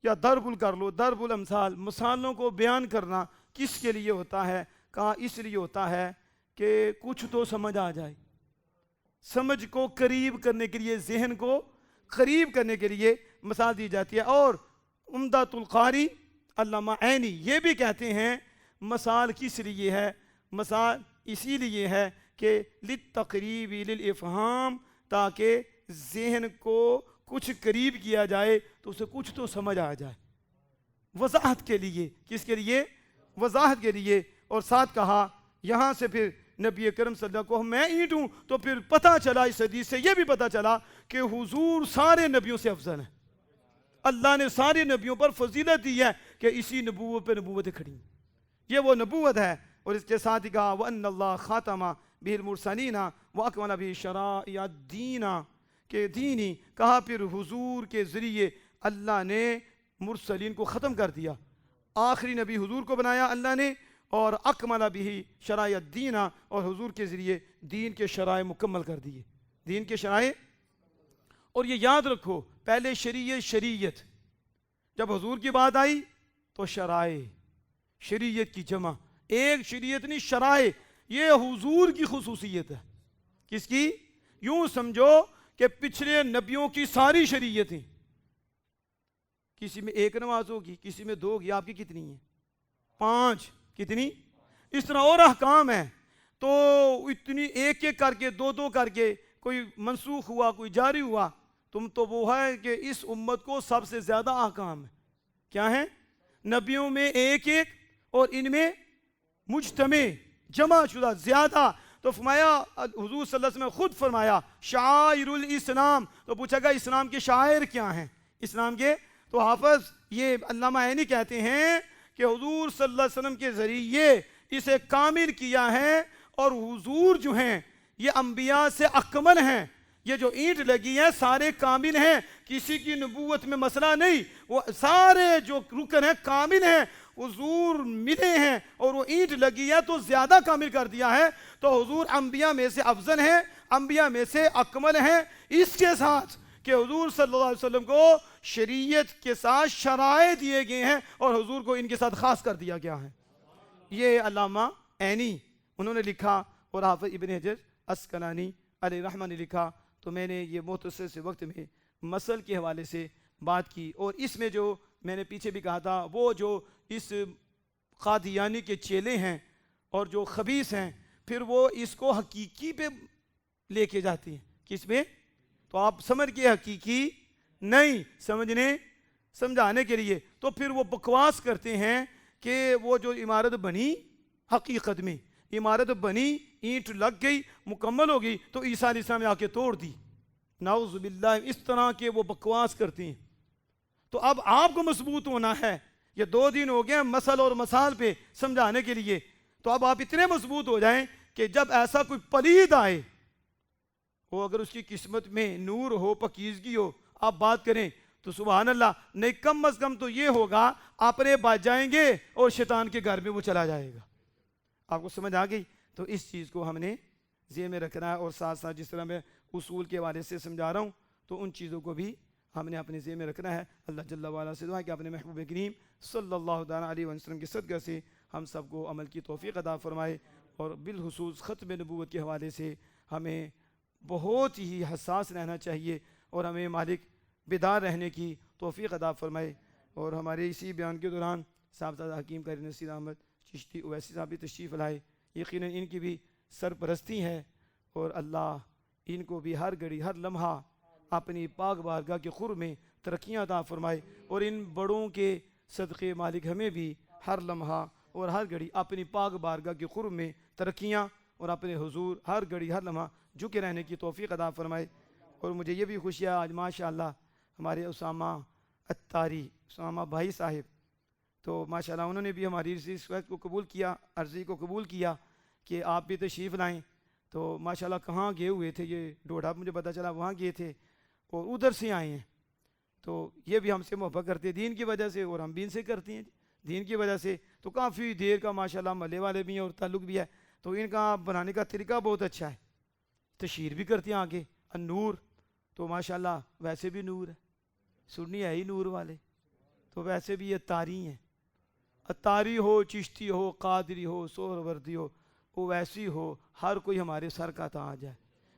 یا ضرب کر لو, ضرب الامثال, مثالوں کو بیان کرنا کس کے لیے ہوتا ہے؟ کہا اس لیے ہوتا ہے کہ کچھ تو سمجھ آ جائے, سمجھ کو قریب کرنے کے لیے, ذہن کو قریب کرنے کے لیے مثال دی جاتی ہے. اور عمدۃ القاری علامہ عینی یہ بھی کہتے ہیں مثال کس لیے ہے؟ مثال اسی لیے ہے کہ للتقریب للافہام, تاکہ ذہن کو کچھ قریب کیا جائے تو اسے کچھ تو سمجھ آ جائے, وضاحت کے لیے. کس کے لیے؟ وضاحت کے لیے. اور ساتھ کہا یہاں سے پھر نبی کرم صلی اللہ علیہ وسلم کو میں اینٹ ہوں, تو پھر پتہ چلا اس حدیث سے یہ بھی پتہ چلا کہ حضور سارے نبیوں سے افضل ہیں. اللہ نے سارے نبیوں پر فضیلت دی ہے کہ اسی نبوت پہ نبوتیں کھڑی ہیں. یہ وہ نبوت ہے اور اس کے ساتھ ہی کہا وَأَنَّ اللَّهَ خَاتَمَ بِهِ الْمُرْسَلِينَ وَأَكْمَلَ بِهِ شَرَائِعَ الدِّينَ کہ دینی کہا پھر حضور کے ذریعے اللہ نے مرسلین کو ختم کر دیا، آخری نبی حضور کو بنایا اللہ نے، اور اکمل بھی شرائع الدین اور حضور کے ذریعے دین کے شرائع مکمل کر دیے، دین کے شرائع۔ اور یہ یاد رکھو پہلے شریعت، جب حضور کی بات آئی تو شرائع، شریعت کی جمع، ایک شریعت نہیں شرائع، یہ حضور کی خصوصیت ہے۔ کس کی؟ یوں سمجھو کہ پچھلے نبیوں کی ساری شریعتیں، کسی میں ایک نماز ہوگی، کسی میں 2 ہوگی، آپ کی کتنی ہیں؟ 5، کتنی؟ اس طرح اور احکام ہیں، تو اتنی ایک ایک کر کے 2 کر کے کوئی منسوخ ہوا، کوئی جاری ہوا، تم تو وہ ہے کہ اس امت کو سب سے زیادہ احکام ہے، کیا ہیں؟ نبیوں میں ایک اور ان میں مجتمع، جمع شدہ زیادہ۔ تو فرمایا حضور صلی اللہ علیہ وسلم خود فرمایا شعائر الاسلام، تو پوچھا گا اسلام کے شاعر کیا ہیں؟ اسلام کے، تو حافظ یہ علامہ عینی کہتے ہیں کہ حضور صلی اللہ علیہ وسلم کے ذریعے اسے کامل کیا ہے، اور حضور جو ہیں یہ انبیاء سے اکمل ہیں، یہ جو اینٹ لگی ہے سارے کامل ہیں، کسی کی نبوت میں مسئلہ نہیں، وہ سارے جو رکن ہیں کامل ہیں، حضور ملے ہیں اور وہ اینٹ لگی ہے تو زیادہ کامل کر دیا ہے، تو حضور انبیاء میں سے افضل ہیں، انبیاء میں سے اکمل ہیں، اس کے ساتھ کہ حضور صلی اللہ علیہ وسلم کو شریعت کے ساتھ شرائع دیے گئے ہیں اور حضور کو ان کے ساتھ خاص کر دیا گیا ہے۔ یہ علامہ عینی انہوں نے لکھا، اور حافظ ابن حجر عسقلانی علیہ رحمہ نے لکھا۔ تو میں نے یہ مختصر سے وقت میں مسل کے حوالے سے بات کی، اور اس میں جو میں نے پیچھے بھی کہا تھا، وہ جو اس قادیانی کے چیلے ہیں اور جو خبیث ہیں، پھر وہ اس کو حقیقی پہ لے کے جاتے ہیں، کس پہ؟ تو آپ سمجھ کے حقیقی نہیں سمجھانے کے لیے، تو پھر وہ بکواس کرتے ہیں کہ وہ جو عمارت بنی حقیقت میں، عمارت بنی، اینٹ لگ گئی، مکمل ہو گئی، تو عیسیٰ علیہ السلام نے آ کے توڑ دی، نعوذ باللہ، اس طرح کے وہ بکواس کرتے ہیں۔ تو اب آپ کو مضبوط ہونا ہے، یہ 2 دن ہو گئے مسل اور مسال پہ سمجھانے کے لیے، تو اب آپ اتنے مضبوط ہو جائیں کہ جب ایسا کوئی پلید آئے، وہ اگر اس کی قسمت میں نور ہو، پاکیزگی ہو، آپ بات کریں تو سبحان اللہ، نہیں کم از کم تو یہ ہوگا اپنے بچ جائیں گے اور شیطان کے گھر میں وہ چلا جائے گا۔ آپ کو سمجھ آ گئی؟ تو اس چیز کو ہم نے ذہن میں رکھنا ہے، اور ساتھ ساتھ جس طرح میں اصول کے حوالے سے سمجھا رہا ہوں تو ان چیزوں کو بھی ہم نے اپنے ذہن میں رکھنا ہے۔ اللہ جل وعلا سے دعا ہے کہ اپنے محبوب کریم صلی اللہ تعالیٰ علیہ وسلم کے صدقہ سے ہم سب کو عمل کی توفیق عطا فرمائے، اور بالخصوص ختم نبوت کے حوالے سے ہمیں بہت ہی حساس رہنا چاہیے، اور ہمیں مالک بیدار رہنے کی توفیق عطا فرمائے۔ اور ہمارے اسی بیان کے دوران صاحبزادہ حکیم قاری نصیر احمد چشتی اویسی صاحب بھی تشریف لائے، یقیناً ان کی بھی سرپرستی ہے، اور اللہ ان کو بھی ہر گھڑی ہر لمحہ اپنی پاک بارگاہ کے قرب میں ترقیاں عطا فرمائے، اور ان بڑوں کے صدقے مالک ہمیں بھی ہر لمحہ اور ہر گھڑی اپنی پاک بارگاہ کے قرب میں ترقیاں اور اپنے حضور ہر گھڑی ہر لمحہ جھکے رہنے کی توفیق عطا فرمائے۔ اور مجھے یہ بھی خوشی ہے آج ماشاءاللہ ہمارے اسامہ اتاری، اسامہ بھائی صاحب، تو ماشاءاللہ انہوں نے بھی ہماری ریکویسٹ کو قبول کیا، عرضی کو قبول کیا کہ آپ بھی تشریف لائیں۔ تو ماشاءاللہ کہاں گئے ہوئے تھے، یہ ڈوڈا مجھے پتہ چلا وہاں گئے تھے، اور ادھر سے آئے ہیں، تو یہ بھی ہم سے محبت کرتے ہیں دین کی وجہ سے، اور ہم بھی ان سے کرتے ہیں دین کی وجہ سے۔ تو کافی دیر کا ماشاءاللہ محلے والے بھی ہیں اور تعلق بھی ہے، تو ان کا بنانے کا طریقہ بہت اچھا ہے، تشہیر بھی کرتے ہیں آگے النور، تو ماشاءاللہ ویسے بھی نور ہے، سنی ہے ہی نور والے، تو ویسے بھی یہ اتاری ہیں، اتاری ہو، چشتی ہو، قادری ہو، سہروردی ہو، وہ ویسی ہو، ہر کوئی ہمارے سر کا تاج ہے،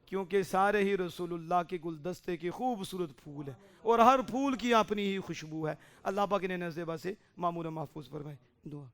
کیونکہ سارے ہی رسول اللہ کے گلدستے کے خوبصورت پھول ہیں، اور ہر پھول کی اپنی ہی خوشبو ہے۔ اللہ پاک انہیں نزدیبا سے معمور محفوظ فرمائے۔ دعا